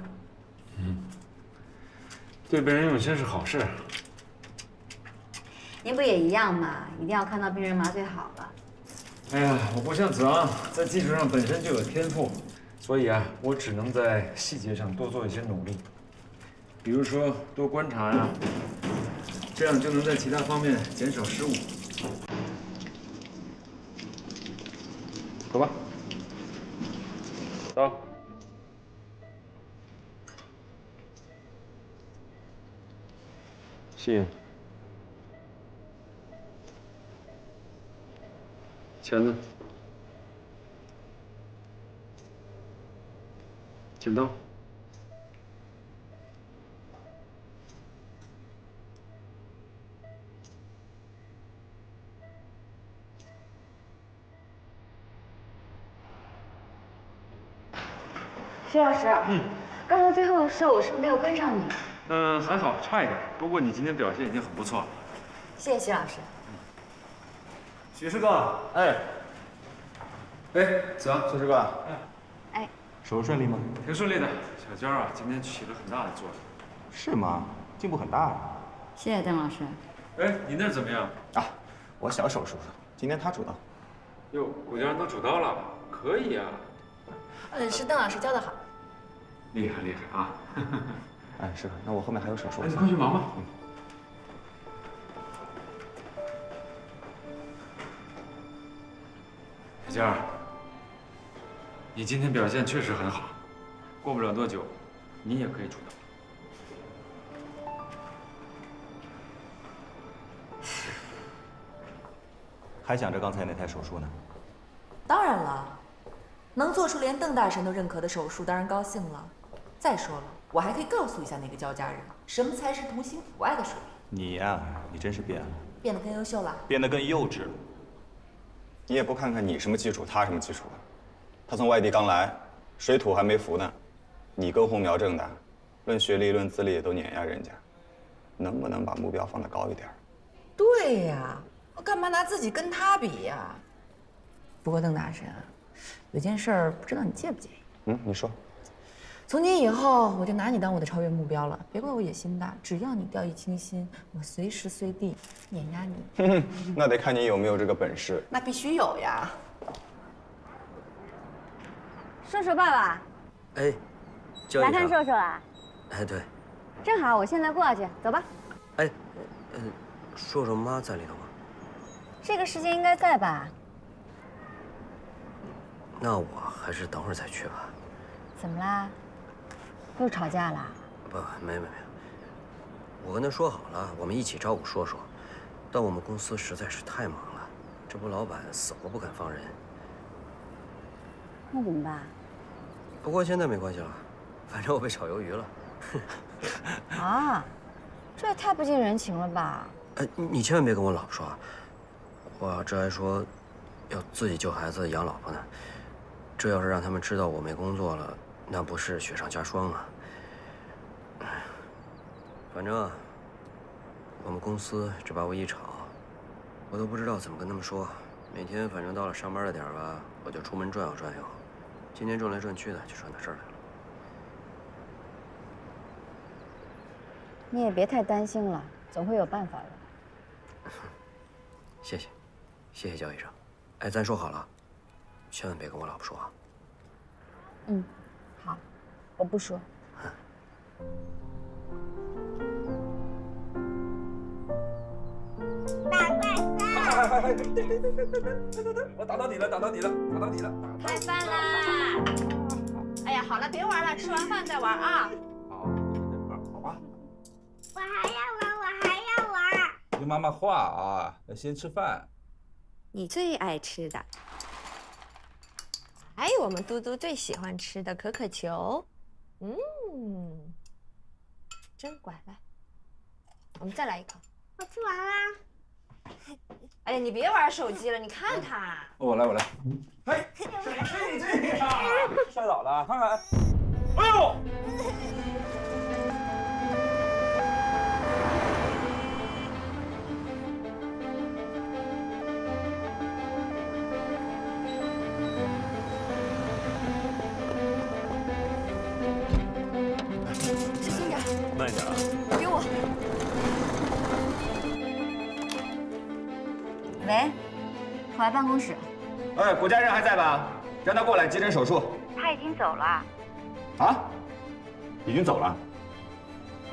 G: 对病人用心是好事。
A: 您不也一样吗？一定要看到病人麻醉好了。
G: 哎呀，我不像子昂，在技术上本身就有天赋，所以啊，我只能在细节上多做一些努力，比如说多观察呀，这样就能在其他方面减少失误。走吧，走。信。钳子。剪刀。
A: 徐老师，刚才最后的时候我是没有跟上你。
T: 还好，差一点。不过你今天表现已经很不错了。
A: 谢谢徐老师。
D: 徐师哥，哎，
T: 子阳，
D: 徐师哥，
A: 哎，
J: 手术顺利吗？
T: 挺顺利的。小娟啊，今天起了很大的作用。
J: 是吗？进步很大呀。
A: 谢谢邓老师。
T: 哎，你那儿怎么样？
D: 啊，我小手术，今天他主刀。
T: 哟，骨架都主刀了，可以啊。
L: 是邓老师教的好。
T: 厉害厉害啊！
D: 哎，师哥，那我后面还有手术。
T: 哎，你快去忙吧。小娟儿，你今天表现确实很好，过不了多久，你也可以出道。
J: 还想着刚才那台手术呢？
L: 当然了，能做出连邓大神都认可的手术，当然高兴了。再说了，我还可以告诉一下那个焦家人，什么才是童心父爱的水平。
J: 你呀，你真是变了，
L: 变得更优秀了。
J: 变得更幼稚了。
D: 你也不看看你什么基础，他什么基础啊？他从外地刚来，水土还没服呢。你根红苗正的，论学历、论资历都碾压人家，能不能把目标放得高一点？
L: 对呀，我干嘛拿自己跟他比呀？不过邓大神，有件事儿不知道你介不介意？
D: 嗯，你说。
L: 从今以后，我就拿你当我的超越目标了。别怪我野心大，只要你掉以轻心，我随时随地碾压你。
D: 那得看你有没有这个本事。
L: 那必须有呀。
I: 瘦瘦爸爸，
K: 哎，
I: 来看瘦瘦啊？
K: 哎，对。
I: 正好，我现在过去，走吧。
K: 哎，瘦瘦妈在里头吗？
I: 这个时间应该在吧？
K: 那我还是等会儿再去吧。
I: 怎么啦？又吵架啦？
K: 不，没。我跟他说好了，我们一起照顾说说，但我们公司实在是太忙了，这不老板死活不肯放人。
I: 那怎么办？
K: 不过现在没关系了，反正我被炒鱿鱼了。
I: 啊，这也太不近人情了吧？
K: 哎，你千万别跟我老婆说啊，我这还说要自己救孩子养老婆呢，这要是让他们知道我没工作了，那不是雪上加霜啊！反正啊，我们公司这把我一吵，我都不知道怎么跟他们说。每天反正到了上班的点儿吧，我就出门转悠转悠。今天转来转去的，就转到这儿来了。
I: 你也别太担心了，总会有办法的。
K: 谢谢焦医生。哎，咱说好了，千万别跟我老婆说啊。
I: 嗯，好，我不说。
Q: 我打到你了！
H: 开饭啦！哎呀，好了，别玩了，吃完饭再玩啊。
Q: 好吧。
H: 我还要玩。
Q: 听妈妈话啊，要先吃饭。
B: 你最爱吃的，还有我们嘟嘟最喜欢吃的可可球，真乖，来，我们再来一口。
H: 我吃完啦。
B: 哎呀，你别玩手机了，你看他。
Q: 我来。哎，这样摔倒了，看看。哎呦！
B: 小心点，
K: 慢点啊！
B: 给我。
A: 喂，我来办公室。
D: 哎，谷家人还在吧？让他过来急诊手术。
I: 他已经走了。
D: 啊？已经走了？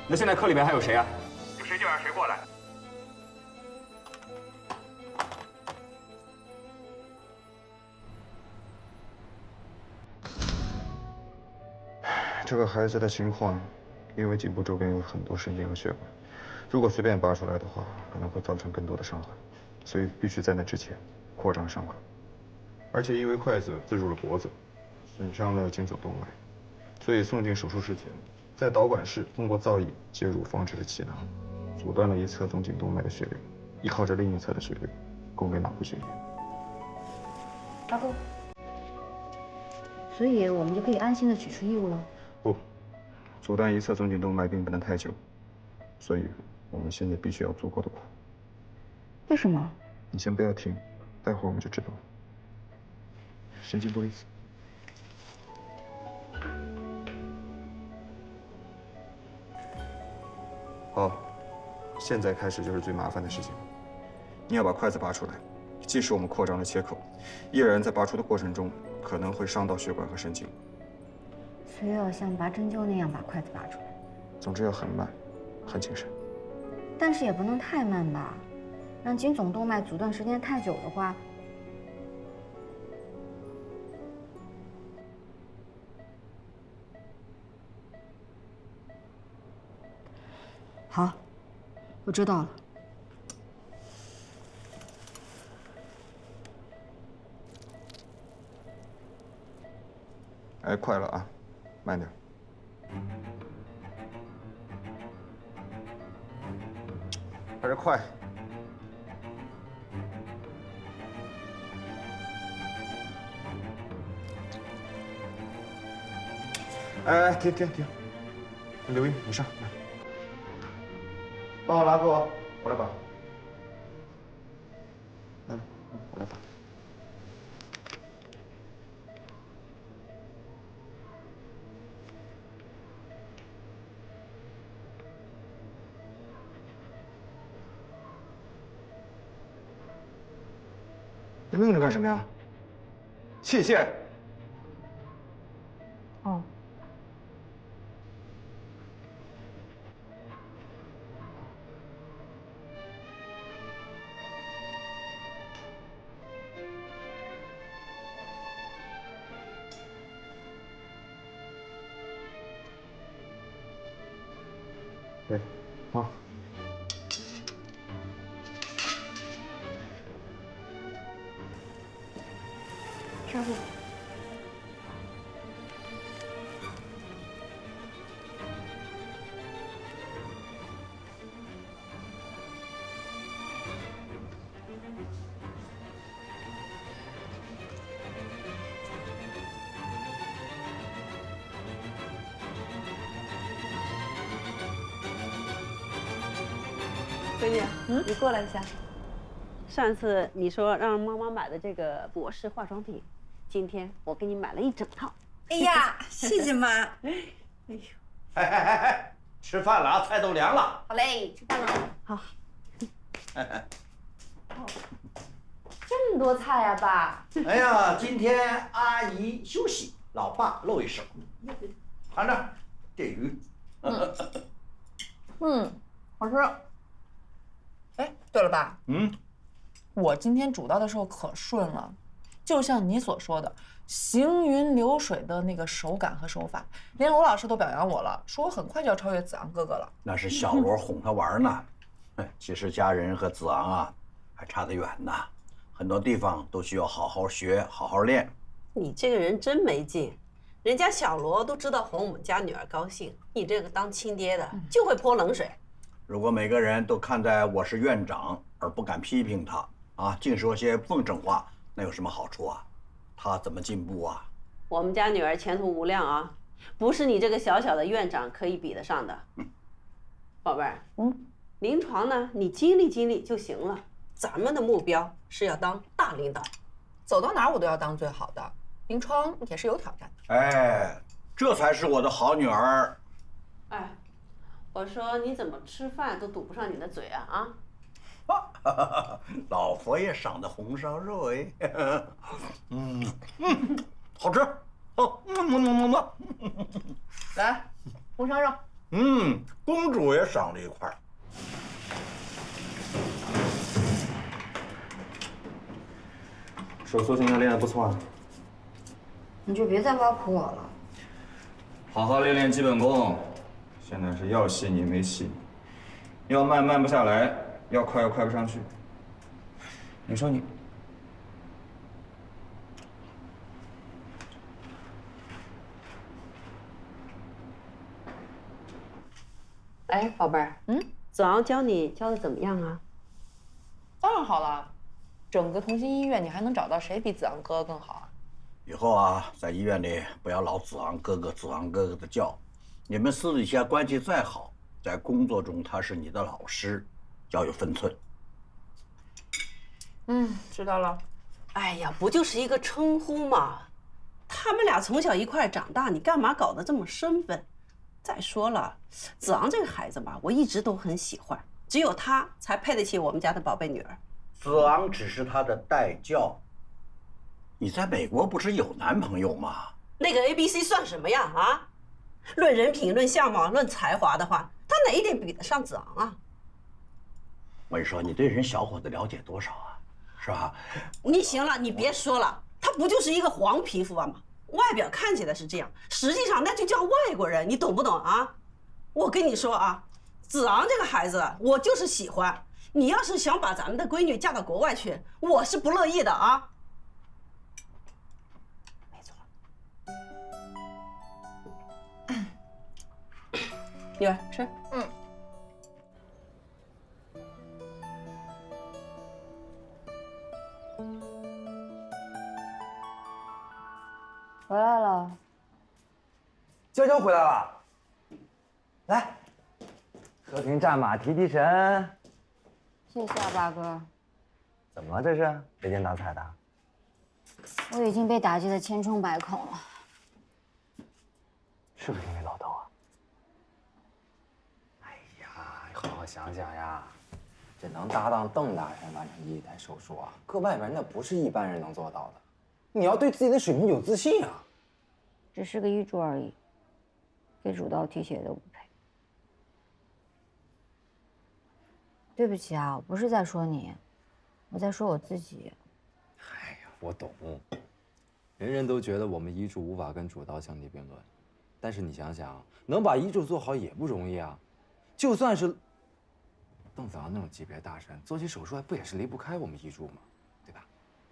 D: 那现在科里边还有谁啊？
P: 有谁就让谁过来。
D: 这个孩子的情况，因为颈部周边有很多神经和血管，如果随便拔出来的话，可能会造成更多的伤害，所以必须在那之前扩张伤口。而且因为筷子刺入了脖子，损伤了颈走动脉，所以送进手术室前，在导管室通过造影介入放置了气囊，阻断了一侧总颈动脉的血流，依靠着另一侧的血流供给脑部血液。
A: 报告。所以我们就可以安心的取出异物了。
D: 不，阻断一侧总颈动脉并不能太久，所以我们现在必须要足够的苦。
I: 为什么？
D: 你先不要停，待会儿我们就知道了。神经多一次。好，现在开始就是最麻烦的事情。你要把筷子拔出来，即使我们扩张了切口，依然在拔出的过程中可能会伤到血管和神经。
I: 所以要像拔针灸那样把筷子拔出来。
D: 总之要很慢，很谨慎。
I: 但是也不能太慢吧，让颈总动脉阻断时间太久的话，好，我知道了。
D: 哎，快了啊，慢点。还是快。哎，停！刘英，你上来，帮我拉钩，我来拔。我来拔。你愣着干什么呀？器械。
I: 哦。
D: 对，好。
I: 上步。
R: 闺女，你过来一下。
U: 上次你说让妈妈买的这个博士化妆品，今天我给你买了一整套。
E: 哎呀，谢谢妈。
U: 哎呦，
V: 哎，吃饭了啊，菜都凉了。
E: 好嘞，吃饭了。
U: 好。
E: 这么多菜呀，爸。
V: 哎呀，今天阿姨休息，老爸露一手。尝尝这鱼。
L: 好吃。哎，对了，爸。我今天煮到的时候可顺了，就像你所说的，行云流水的那个手感和手法，连罗老师都表扬我了，说我很快就要超越子昂哥哥了。
V: 那是小罗哄他玩呢。其实家人和子昂啊，还差得远呢，很多地方都需要好好学，好好练。
U: 你这个人真没劲，人家小罗都知道哄我们家女儿高兴，你这个当亲爹的就会泼冷水。
V: 如果每个人都看在我是院长而不敢批评他啊，净说些奉承话，那有什么好处啊？他怎么进步啊？
U: 我们家女儿前途无量啊，不是你这个小小的院长可以比得上的。宝贝儿，临床呢，你经历经历就行了。咱们的目标是要当大领导，
L: 走到哪儿我都要当最好的，临床也是有挑战的。
V: 哎，这才是我的好女儿。
U: 哎，我说你怎么吃饭都堵不上你的嘴啊
V: 老佛爷赏的红烧肉哎，好吃，
L: 来，红烧肉。
V: 公主也赏了一块。
D: 手速现在练得不错啊。
I: 你就别再挖苦我了。
D: 好好练练基本功。现在是要细腻没细腻，要慢慢不下来，要快又快不上去。你说你，
U: 哎，宝贝儿，子昂教你教的怎么样啊？
L: 当然好了，整个同心医院你还能找到谁比子昂哥哥更好啊？
V: 以后啊，在医院里不要老子昂哥哥、子昂哥哥的叫，你们私底下关系再好，在工作中他是你的老师，要有分寸。
R: 知道了。
U: 哎呀，不就是一个称呼吗？他们俩从小一块长大，你干嘛搞得这么生分？再说了，子昂这个孩子吧，我一直都很喜欢，只有他才配得起我们家的宝贝女儿。
V: 子昂只是他的代教。你在美国不是有男朋友吗？
U: 那个 ABC 算什么呀？啊，论人品、论相貌、论才华的话，他哪一点比得上子昂啊？
V: 我跟你说，你对人小伙子了解多少啊？是吧？
U: 你行了，你别说了，他不就是一个黄皮肤吗？外表看起来是这样，实际上那就叫外国人，你懂不懂啊？我跟你说啊，子昂这个孩子，我就是喜欢。你要是想把咱们的闺女嫁到国外去，我是不乐意的啊。没错。女儿吃。
I: 回来了。
K: 娇娇回来了，来，和平战马，提提神。
I: 谢谢啊，八哥。
K: 怎么了这是？没见打彩的？
I: 我已经被打击得千疮百孔了。
K: 是不是因为老窦啊？哎呀，你好好想想呀，这能搭档邓大神完成1亿台手术啊，搁外边那不是一般人能做到的。你要对自己的水平有自信啊！
I: 只是个医助而已，给主刀提血都不配。对不起啊，我不是在说你，我在说我自己。
K: 哎呀，我懂，人人都觉得我们医助无法跟主刀相提并论，但是你想想，能把医助做好也不容易啊。就算是邓子昂那种级别大神，做起手术来不也是离不开我们医助吗？对吧？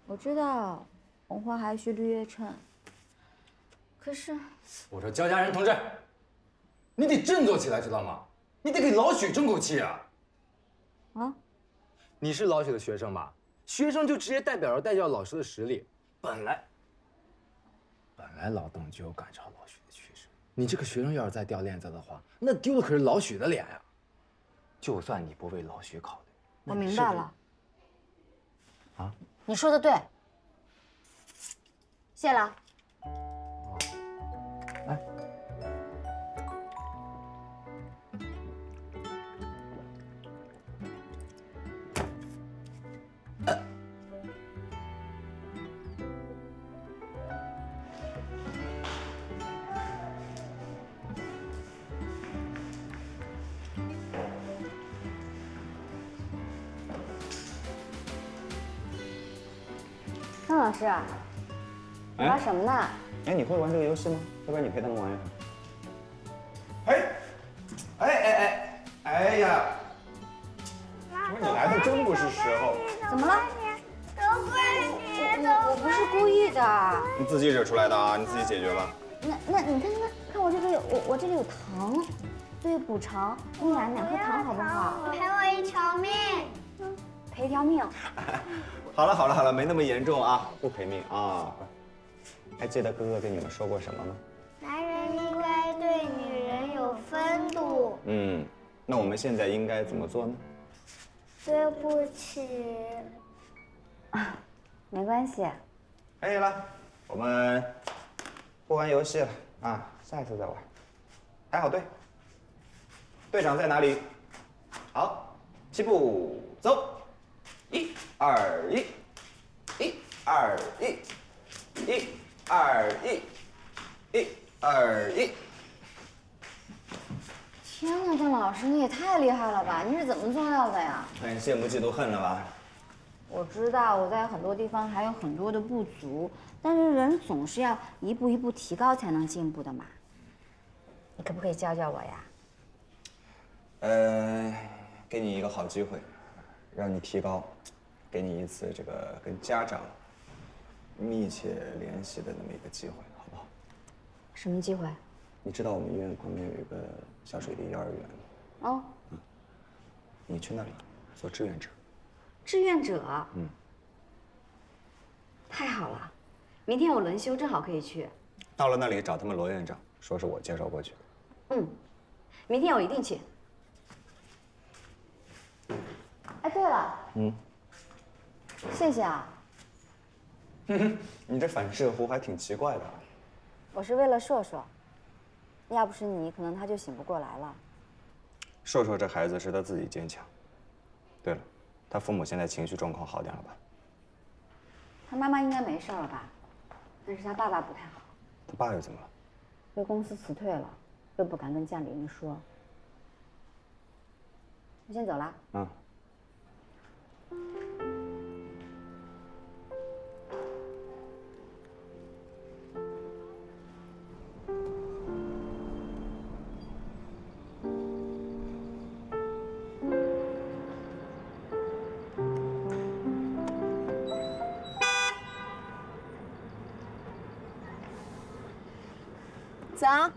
I: 我知道。红花还需绿叶衬，可是
K: 我说焦家人同志，你得振作起来，知道吗？你得给老许争口气啊！
I: 啊，
K: 你是老许的学生吧？学生就直接代表着带教老师的实力。本来老邓就有赶超老许的趋势，你这个学生要是再掉链子的话，那丢的可是老许的脸呀！就算你不为老许考虑，
I: 我明白了。
K: 啊，
I: 你说的对。谢了。
K: 来，
I: 邓老师。玩什么呢？
Q: 哎，你会玩这个游戏吗？要不然你陪他们玩一会儿。哎呀！我说你来的真不是时候。
I: 怎么了？我不是故意的。
Q: 你自己惹出来的啊！你自己解决吧。
I: 那你看我这里我这里有糖，对补偿，给你2颗糖好不好？
H: 赔我一条命。
I: 赔一条命。
Q: 好了，没那么严重啊，不赔命啊。还记得哥哥跟你们说过什么吗？
H: 男人应该对女人有风度。
Q: 那我们现在应该怎么做呢？
H: 对不起。
I: 没关系。
Q: 可以了，我们不玩游戏了啊，下一次再玩。排好队。队长在哪里？好，起步走。1、2、1，1、2、1，1、2、1，1、2、1。
I: 天哪，邓老师，你也太厉害了吧！你是怎么做到的呀？
Q: 哎，羡慕嫉妒恨了吧？
I: 我知道我在很多地方还有很多的不足，但是人总是要一步一步提高才能进步的嘛。你可不可以教教我呀？
Q: 给你一个好机会，让你提高，给你一次这个跟家长密切联系的那么一个机会，好不好？
I: 什么机会？
Q: 你知道我们医院旁边有一个小水滴幼儿园吗？
I: 哦。
Q: 你去那里做志愿者。
I: 志愿者？太好了，明天我轮休，正好可以去。
Q: 到了那里找他们罗院长，说是我介绍过去的。
I: 明天我一定去。哎，对了，谢谢啊。
K: 你这反射弧还挺奇怪的。
I: 我是为了硕硕，要不是你，可能他就醒不过来了。
K: 硕硕这孩子是他自己坚强。对了，他父母现在情绪状况好点了吧？
I: 他妈妈应该没事了吧？但是他爸爸不太好。
K: 他爸又怎么了？
I: 被公司辞退了，又不敢跟家里人说。我先走了。
R: 子昂，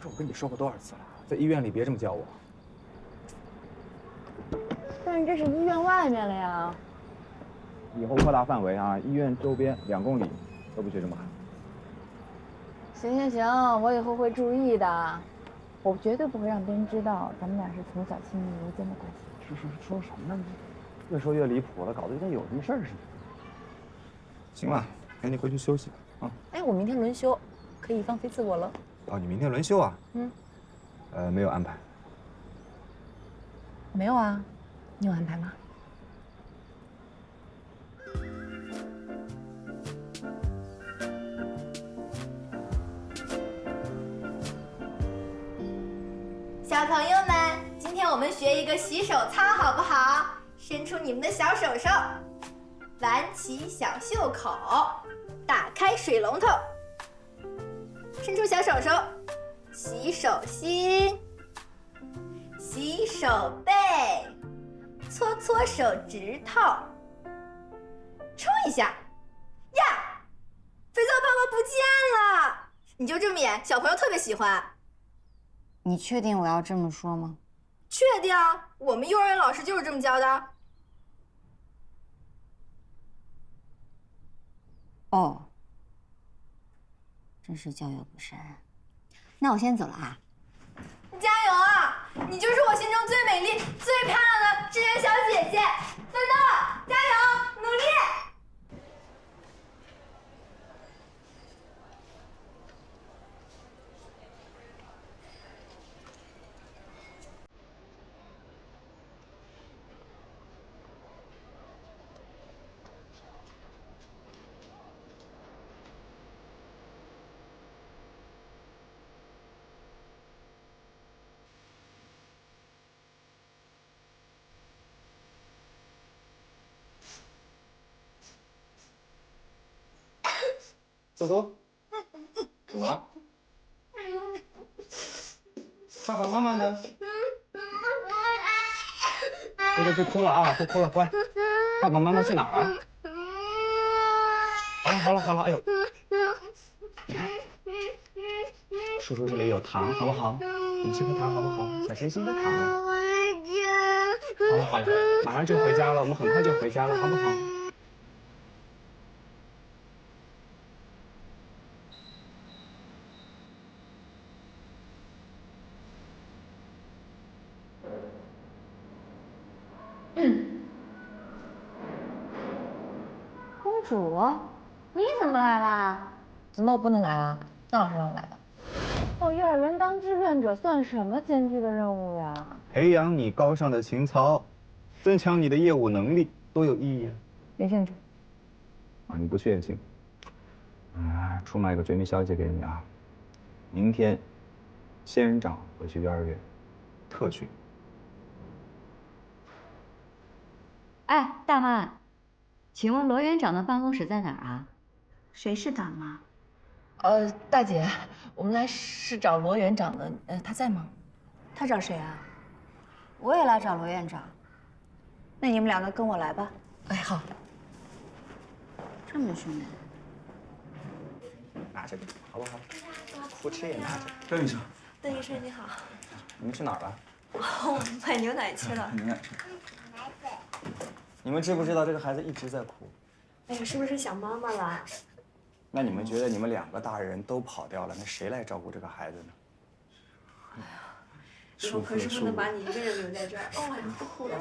Q: 我跟你说过多少次了，在医院里别这么叫我。
R: 但是这是医院外面了呀。
Q: 以后扩大范围啊，医院周边2公里都不许这么喊。
B: 行，我以后会注意的。我绝对不会让别人知道咱们俩是从小亲密无间的关系。
Q: 说什么呢？越说越离谱了，搞得跟有什么事儿似的。行了，赶紧回去休息吧啊。
B: 哎，我明天轮休，可以放飞自我了。
Q: 哦，你明天轮休啊？没有安排。
B: 没有啊，你有安排吗？
E: 小朋友们，今天我们学一个洗手操，好不好？伸出你们的小手手，挽起小袖口，打开水龙头，伸出小手手，洗手心，洗手背，搓搓手指头，冲一下，呀，肥皂泡泡不见了！你就这么演，小朋友特别喜欢。
I: 你确定我要这么说吗？
E: 确定啊，我们幼儿园老师就是这么教的。
I: 哦，真是教育不慎。那我先走了啊。
E: 加油啊！你就是我心中最美丽、最漂亮的志愿小姐姐，奋斗，加油，努力！
Q: 走走，怎么了？爸爸妈妈呢？别哭了啊！不哭了，乖。爸爸妈妈去哪儿啊？好了，哎呦，叔叔这里有糖，好不好？你吃颗糖好不好？小心心的糖。好了，马上就回家了，我们很快就回家了，好不好？
B: 公主，你怎么来啦？怎么我不能来啊？那老师让我来的。到幼儿园当志愿者算什么艰巨的任务呀？
Q: 培养你高尚的情操，增强你的业务能力，多有意义啊！
B: 没兴趣。
Q: 啊，你不去也行。出卖个绝密消息给你啊！明天，仙人掌会去幼儿园，特训。
A: 哎，大妈，请问罗园长的办公室在哪儿啊？
H: 谁是大妈？
L: 大姐，我们来是找罗园长的，他在吗？
H: 他找谁啊？
I: 我也来找罗院长。那你们两个跟我来吧。
L: 哎，好。
I: 这么凶的。
Q: 拿着吧，好不好？扶持也拿着。
G: 邓医生，
H: 邓医生你好。
Q: 你们去哪儿了？
H: 我们买牛奶去了。
Q: 牛奶去。你们知不知道这个孩子一直在哭？
H: 哎呀，是不是想妈妈了？
Q: 那你们觉得你们2个大人都跑掉了，那谁来照顾这个孩子呢？
E: 以后可是不能把你一个人留在这儿。哦，你不哭了。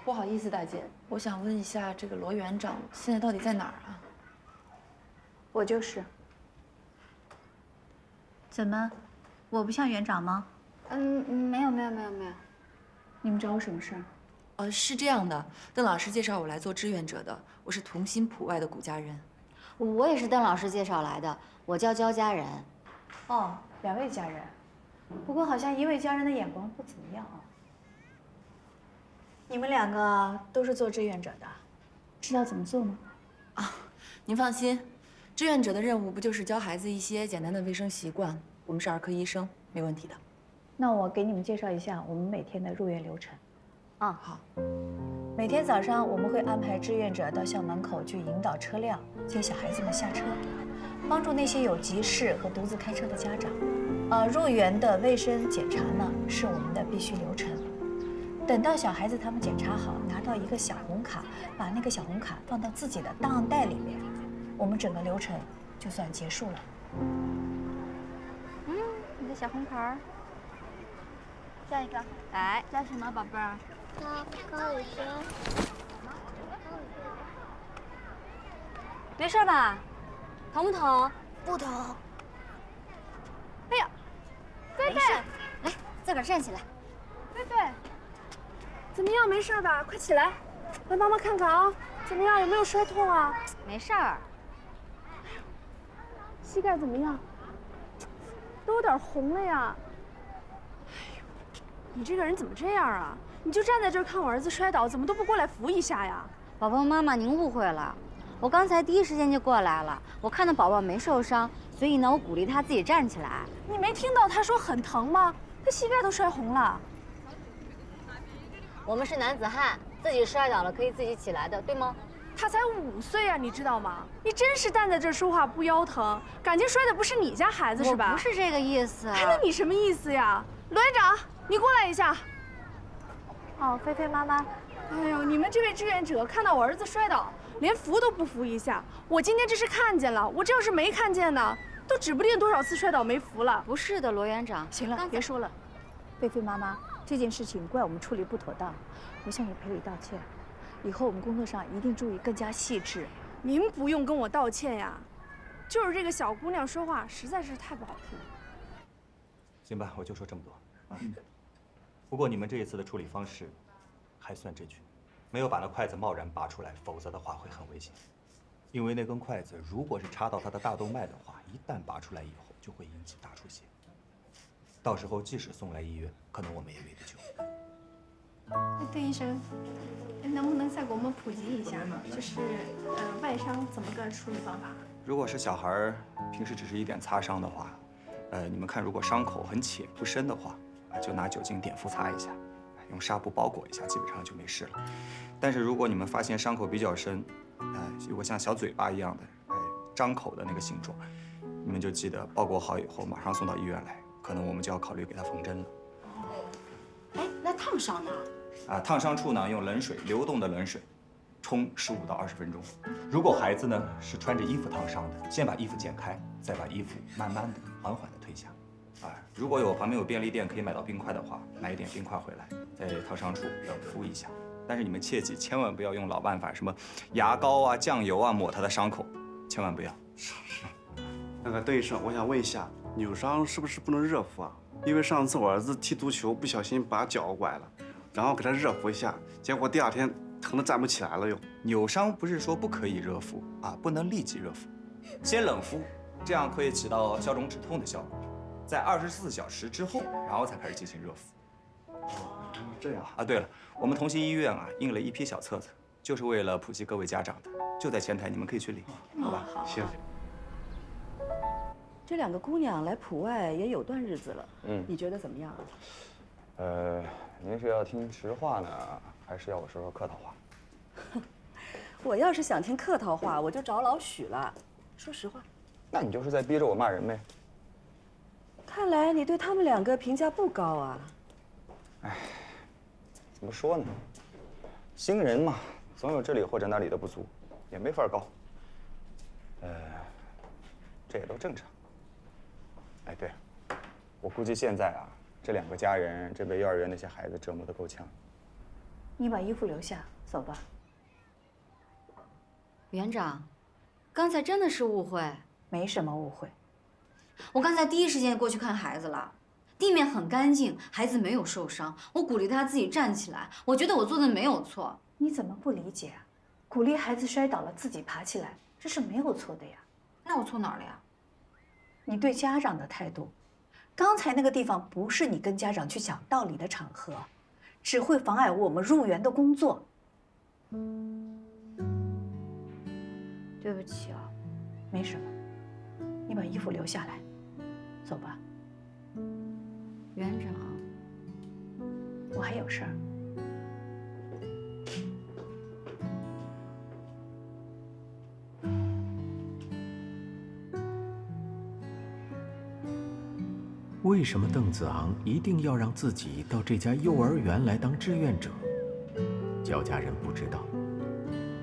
L: 不好意思，大姐，我想问一下，这个罗园长现在到底在哪儿啊？
A: 我就是。怎么，我不像园长吗？没有。你们找我什么事儿？
L: 是这样的，邓老师介绍我来做志愿者的，我是同心普外的谷家人。
A: 我也是邓老师介绍来的，我叫焦家人。
F: 哦，2位家人，不过好像1位家人的眼光不怎么样啊。你们2个都是做志愿者的，知道怎么做吗？
L: 您放心，志愿者的任务不就是教孩子一些简单的卫生习惯？我们是儿科医生，没问题的。
F: 那我给你们介绍一下我们每天的入园流程。
L: 好。
F: 每天早上我们会安排志愿者到校门口去引导车辆，接小孩子们下车，帮助那些有急事和独自开车的家长。入园的卫生检查呢是我们的必须流程。等到小孩子他们检查好，拿到一个小红卡，把那个小红卡放到自己的档案袋里面，我们整个流程就算结束了。
A: 你的小红牌儿。下一个。来，叫什么，宝贝儿？
H: 高宇轩。
I: 没事吧？疼不疼？
H: 不疼。
B: 哎呀，菲菲，
A: 来，自个儿站起来。
B: 菲菲，怎么样？没事吧？快起来，来妈妈看看啊，怎么样？有没有摔痛啊？
A: 没事儿。
B: 膝盖怎么样？都有点红了呀。你这个人怎么这样啊？你就站在这儿看我儿子摔倒，怎么都不过来扶一下呀？
A: 宝宝妈妈，您误会了，我刚才第一时间就过来了，我看到宝宝没受伤，所以呢，我鼓励他自己站起来。
B: 你没听到他说很疼吗？他膝盖都摔红了。
A: 我们是男子汉，自己摔倒了可以自己起来的，对吗？
B: 他才5岁啊，你知道吗？你真是站在这儿说话不腰疼，感情摔的不是你家孩子是吧？
A: 我不是这个意思。
B: 那你什么意思呀？罗园长，你过来一下。哦，菲菲妈妈。哎呦，你们这位志愿者看到我儿子摔倒，连扶都不扶一下。我今天这是看见了，我这要是没看见呢，都指不定多少次摔倒没扶了。
A: 不是的，罗园长。
F: 行了，别说了。菲菲妈妈，这件事情怪我们处理不妥当，我向你赔礼道歉。以后我们工作上一定注意更加细致。
B: 您不用跟我道歉呀，就是这个小姑娘说话实在是太不好听了。
J: 行吧，我就说这么多啊。不过你们这一次的处理方式还算正确，没有把那筷子贸然拔出来，否则的话会很危险。因为那根筷子如果是插到他的大动脉的话，一旦拔出来以后就会引起大出血，到时候即使送来医院，可能我们也没得救。
B: 邓医生，能不能再给我们普及一下，就是外伤怎么个处理方法？
J: 如果是小孩平时只是一点擦伤的话，你们看如果伤口很浅不深的话，就拿酒精碘伏擦一下，用纱布包裹一下，基本上就没事了。但是如果你们发现伤口比较深，如果像小嘴巴一样的，张口的那个形状，你们就记得包裹好以后马上送到医院来，可能我们就要考虑给他缝针了。
H: 哎，那烫伤呢？
J: 烫伤处呢，用冷水，流动的冷水，冲15到20分钟。如果孩子呢是穿着衣服烫伤的，先把衣服剪开，再把衣服慢慢的、缓缓的推下。如果旁边有便利店可以买到冰块的话，买一点冰块回来，在烫伤处冷敷一下。但是你们切记，千万不要用老办法，什么牙膏啊、酱油啊抹他的伤口，千万不要。
M: 是。那个邓医生，我想问一下，扭伤是不是不能热敷啊？因为上次我儿子踢足球不小心把脚崴了，然后给他热敷一下，结果第2天疼得站不起来了又。
J: 扭伤不是说不可以热敷啊，不能立即热敷，先冷敷，这样可以起到消肿止痛的效果。在24小时之后，然后才开始进行热敷。
M: 这样
J: 啊，对了，我们同心医院印了一批小册子，就是为了普及各位家长的，就在前台，你们可以去领，好吧？
M: 行。
N: 这2个姑娘来普外也有段日子了，你觉得怎么样啊？
D: 您是要听实话呢，还是要我说说客套话？
N: 我要是想听客套话，我就找老许了。说实话。
D: 那你就是在逼着我骂人呗？
N: 看来你对他们2个评价不高啊。
D: 哎，怎么说呢？新人嘛，
J: 总有这里或者那里的不足，也没法高。这也都正常。哎，对，我估计现在啊，这2个家人这被幼儿园那些孩子折磨得够呛。
F: 你把衣服留下，走吧。
A: 园长，刚才真的是误会，
F: 没什么误会。
A: 我刚才第一时间过去看孩子了，地面很干净，孩子没有受伤。我鼓励他自己站起来，我觉得我做的没有错。
F: 你怎么不理解啊？鼓励孩子摔倒了自己爬起来，这是没有错的呀。
A: 那我错哪儿了呀？
F: 你对家长的态度，刚才那个地方不是你跟家长去讲道理的场合，只会妨碍我们入园的工作。
A: 对不起啊。
F: 没什么，你把衣服留下来，走吧。
A: 园长，
F: 我还有事儿。
O: 为什么邓子昂一定要让自己到这家幼儿园来当志愿者？焦家人不知道，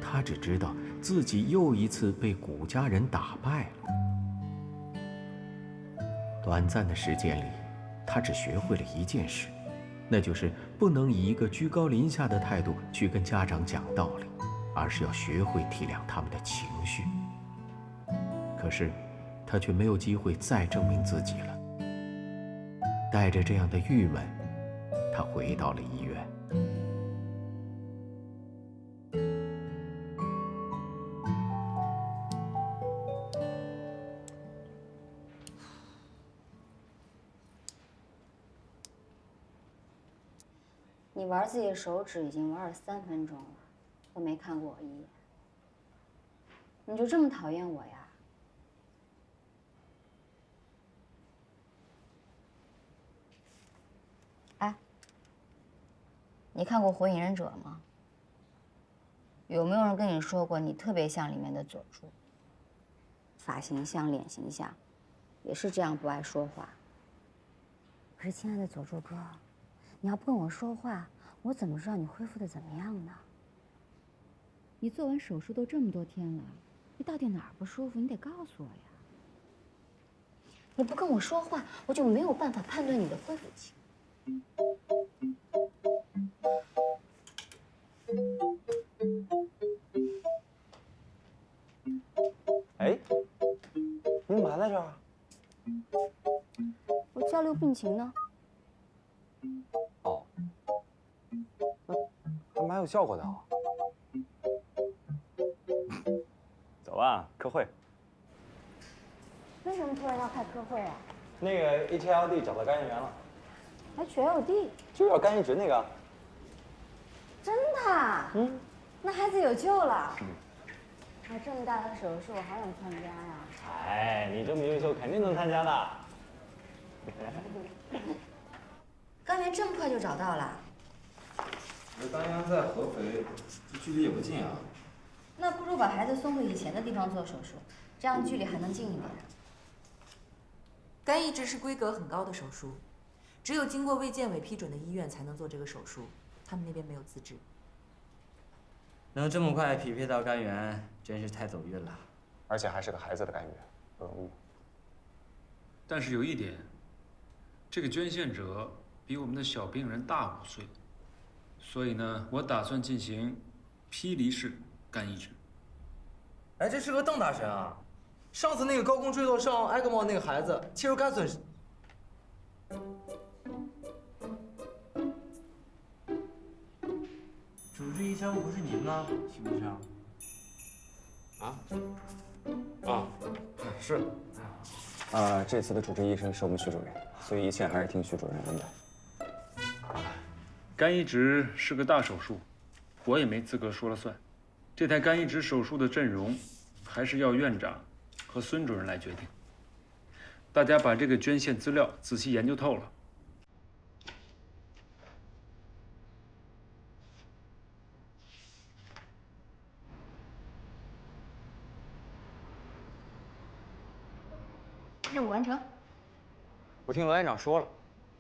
O: 他只知道自己又一次被谷家人打败了。短暂的时间里，他只学会了一件事，那就是不能以一个居高临下的态度去跟家长讲道理，而是要学会体谅他们的情绪。可是，他却没有机会再证明自己了。带着这样的郁闷，他回到了医院。
I: 你玩自己的手指已经玩了3分钟了，都没看过我一眼。你就这么讨厌我呀？哎，你看过《火影忍者》吗？有没有人跟你说过你特别像里面的佐助？发型像，脸型像，也是这样不爱说话。可是，亲爱的佐助哥，你要不跟我说话，我怎么知道你恢复的怎么样呢？你做完手术都这么多天了，你到底哪儿不舒服？你得告诉我呀。你不跟我说话，我就没有办法判断你的恢复期。
K: 哎，你怎么还在这儿？
I: 我交流病情呢。
K: 哦，还蛮有效果的啊。走吧，科会。
I: 为什么突然要开科会啊？
K: 那个 HLD 找到肝炎源了。
I: HLD
K: 就是要肝移植那个。
I: 真的？那孩子有救了。这么大的手术，我好想参加呀！
K: 哎，你这么优秀，肯定能参加的。
A: 肝源这么快就找到了？
K: 肝源在合肥，这距离也不近啊。
A: 那不如把孩子送回以前的地方做手术，这样距离还能近一点。
L: 肝移植是规格很高的手术，只有经过卫健委批准的医院才能做这个手术，他们那边没有资质。
S: 能这么快匹配到肝源，真是太走运了。
J: 而且还是个孩子的肝源，不容易。
T: 但是有一点，这个捐献者比我们的小病人大5岁，所以呢，我打算进行披离式肝移植。
W: 哎，这是个邓大神啊！上次那个高空坠落上埃克茂那个孩子，切除肝损失。主治医生不是您吗，徐医生？
K: 是。这次的主治医生是我们徐主任，所以一切还是听徐主任安排。
T: 肝移植是个大手术，我也没资格说了算。这台肝移植手术的阵容，还是要院长和孙主任来决定。大家把这个捐献资料仔细研究透了。
A: 任务完成。
K: 我听罗院长说了，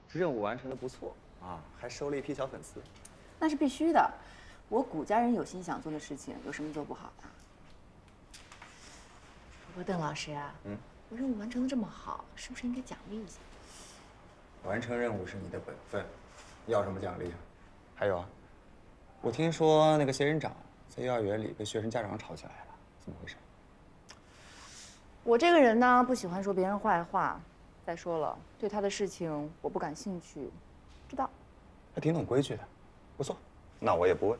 K: 这任务完成的不错啊，还收了一批小粉丝。
F: 那是必须的。
L: 我谷家人有心想做的事情，有什么做不好的？不过邓老师啊，我任务完成的这么好，是不是应该奖励一下？
Q: 完成任务是你的本分，要什么奖励啊？还有啊，我听说那个仙人掌在幼儿园里被学生家长吵起来了，怎么回事？
L: 我这个人呢，不喜欢说别人坏话。再说了，对他的事情我不感兴趣，知道？
Q: 还挺懂规矩的，不错。那我也不问。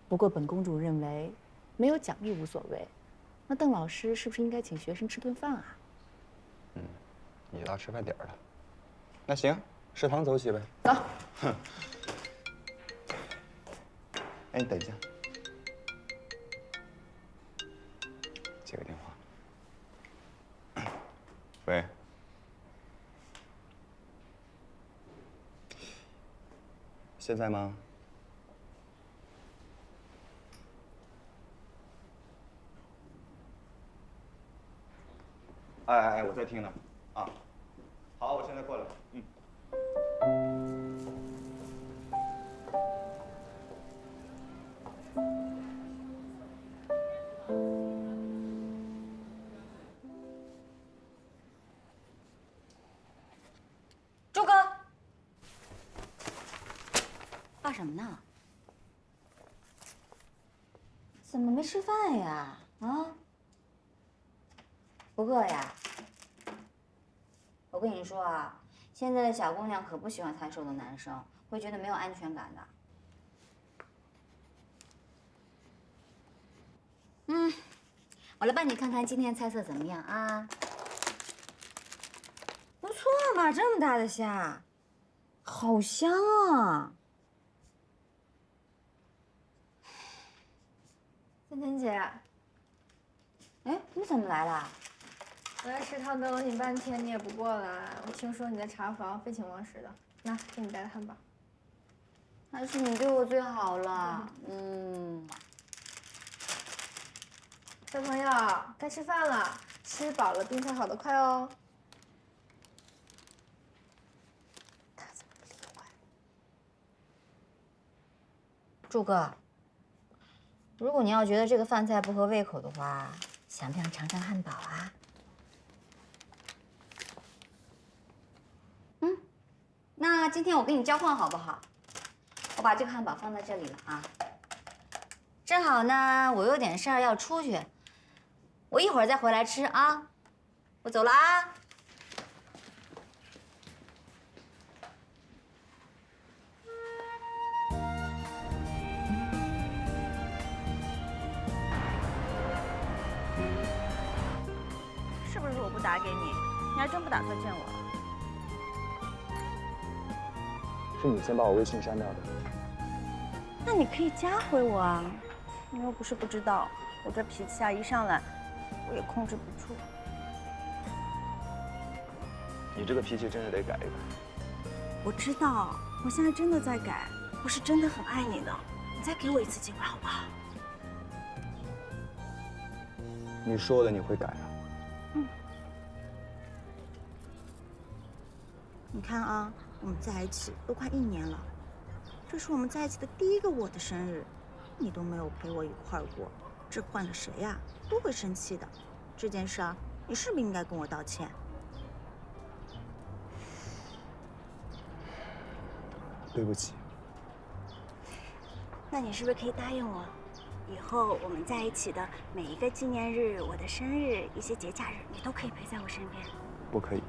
L: 不过本公主认为，没有奖励无所谓。那邓老师是不是应该请学生吃顿饭啊？
Q: 也到吃饭点儿了。那行，食堂走起呗。
L: 走。
Q: 哼。哎，你等一下，接个电话。喂。现在吗？哎，我在听呢。啊，好，我现在过来。
A: 柱哥，干什么呢？怎么没吃饭呀？啊？不饿呀？我跟你说啊，现在的小姑娘可不喜欢太瘦的男生，会觉得没有安全感的。我来帮你看看今天菜色怎么样啊？不错嘛，这么大的虾，好香啊！
B: 芊芊姐，
A: 哎，你怎么来了？
B: 我在食堂等了你半天，你也不过来。我听说你在茶房废寝忘食的，那给你带的汉堡。
A: 还是你对我最好了，
B: 小朋友，该吃饭了，吃饱了病才好得快哦。他怎么不理我呀？
A: 柱哥，如果你要觉得这个饭菜不合胃口的话，想不想尝尝汉堡啊？那今天我跟你交换好不好？我把这个汉堡放在这里了啊。正好呢，我有点事儿要出去，我一会儿再回来吃啊。我走了啊。
I: 是不是我不打给你，你还真不打算见我？
Q: 是你先把我微信删掉的。
I: 那你可以加回我啊！你又不是不知道，我这脾气啊，一上来我也控制不住。
Q: 你这个脾气真是得改一改。
I: 我知道，我现在真的在改，我是真的很爱你的。你再给我一次机会好不好？
Q: 你说了你会改啊？
I: 你看啊，我们在一起都快1年了，这是我们在一起的第1个我的生日，你都没有陪我一块儿过，这换了谁呀都会生气的。这件事啊，你是不是应该跟我道歉？
Q: 对不起。
I: 那你是不是可以答应我，以后我们在一起的每一个纪念日、我的生日、一些节假日，你都可以陪在我身边？
Q: 不可以。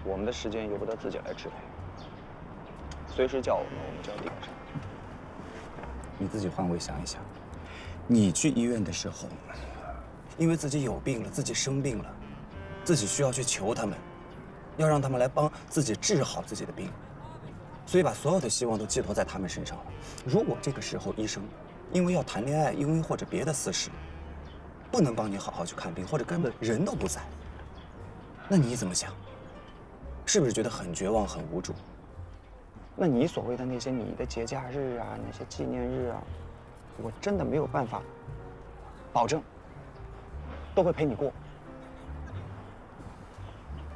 Q: 我们的时间由不得自己来支配，随时叫我们就要顶上。你自己换位想一想，你去医院的时候，因为自己有病了，自己生病了，自己需要去求他们，要让他们来帮自己治好自己的病，所以把所有的希望都寄托在他们身上了。如果这个时候医生因为要谈恋爱，因为或者别的私事，不能帮你好好去看病，或者根本人都不在，那你怎么想？是不是觉得很绝望、很无助？那你所谓的那些你的节假日啊，那些纪念日啊，我真的没有办法保证都会陪你过。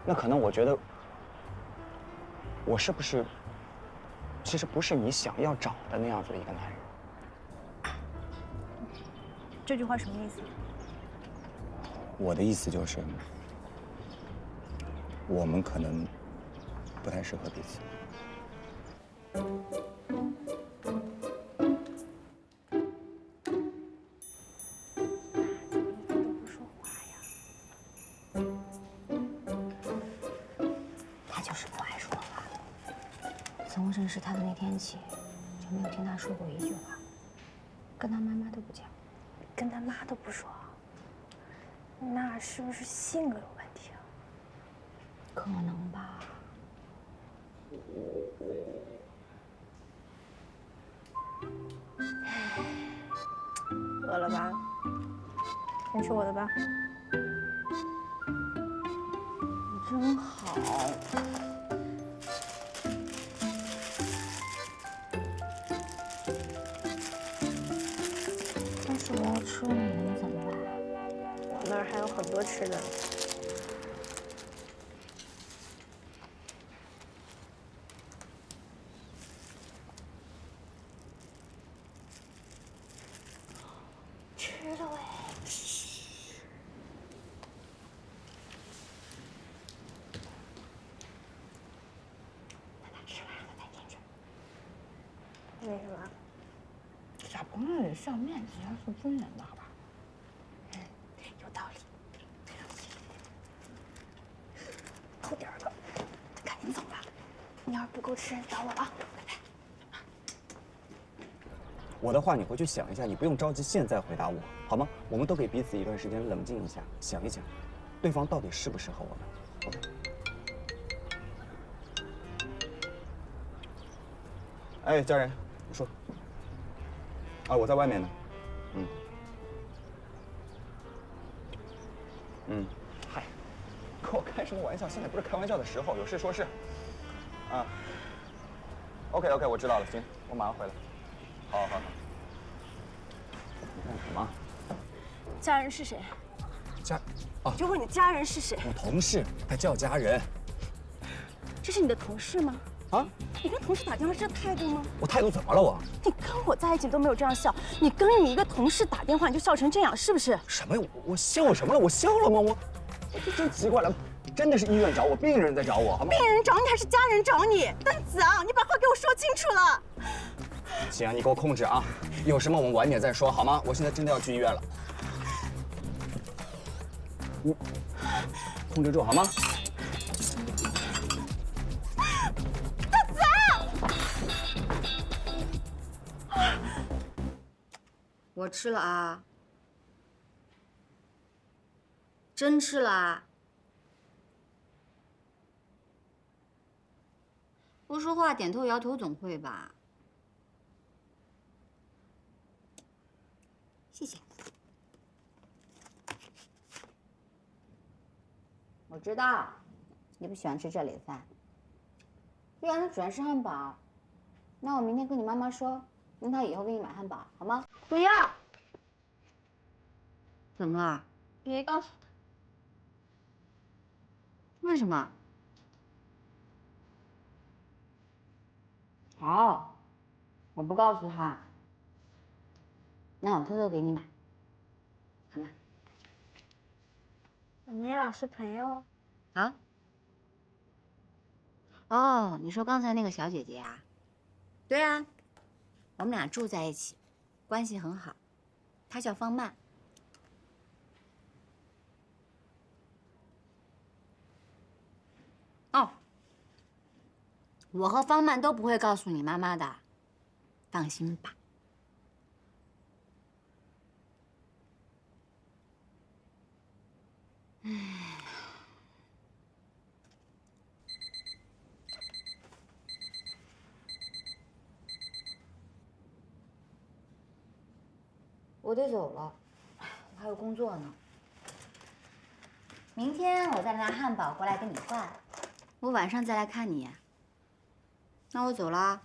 Q: 那可能我觉得我是不是其实不是你想要找的那样子的一个男人？
B: 这句话什么意思？
Q: 我的意思就是，我们可能不太适合彼此。
I: 他就是不爱说话。从我认识他的那天起，就没有听他说过一句话，跟他妈妈都不讲，
B: 跟他妈都不说，那是不是性格有问题啊？
I: 可能吧。
B: 饿了吧？先吃我的吧。
I: 你真好。但是我要吃你的，你怎么办？
B: 我那儿还有很多吃的呢。吃了喂。等他吃完了再进去。为什么？
I: 小朋友也上面子，要是尊严的好吧？
B: 有道理。偷点儿的，赶紧走吧。你要是不够吃，找我啊。拜拜。
Q: 我的话你回去想一下，你不用着急现在回答我，好吗？我们都给彼此一段时间冷静一下，想一想，对方到底适不适合我们。OK。哎，家人，你说。啊，我在外面呢。嗨，跟我开什么玩笑？现在不是开玩笑的时候，有事说事。啊。OK， 我知道了，行，我马上回来。好。你干什么？
B: 家人是谁？
Q: 我
B: 就问你家人是谁？
Q: 我同事，他叫家人。
B: 这是你的同事吗？
Q: 啊？
B: 你跟同事打电话是这态度吗？
Q: 我态度怎么了我？
B: 你跟我在一起都没有这样笑，你跟你一个同事打电话你就笑成这样，是不是？
Q: 什么呀？我笑什么了？我笑了吗？我这真奇怪了，真的是医院找我，病人在找我，好吗？
B: 病人找你还是家人找你？邓子昂，你把话给我说清楚了。
Q: 行，你给我控制啊！有什么我们晚点再说，好吗？我现在真的要去医院了。你控制住好吗？
B: 邓子昂，
I: 我吃了啊，真吃了啊。不说话，点头摇头总会吧？谢谢。我知道你不喜欢吃这里的饭，既然它主要是汉堡，那我明天跟你妈妈说，让她以后给你买汉堡，好吗？
B: 不要。
I: 怎么了？
B: 别告诉他。
I: 为什么？好，我不告诉他。那我偷偷给你买，好吗？
B: 我们俩是朋友。
I: 啊？哦，你说刚才那个小姐姐啊？对啊，我们俩住在一起，关系很好。她叫方曼。哦，我和方曼都不会告诉你妈妈的，放心吧。我得走了，我还有工作呢。明天我再拿汉堡过来跟你换，我晚上再来看你。那我走了。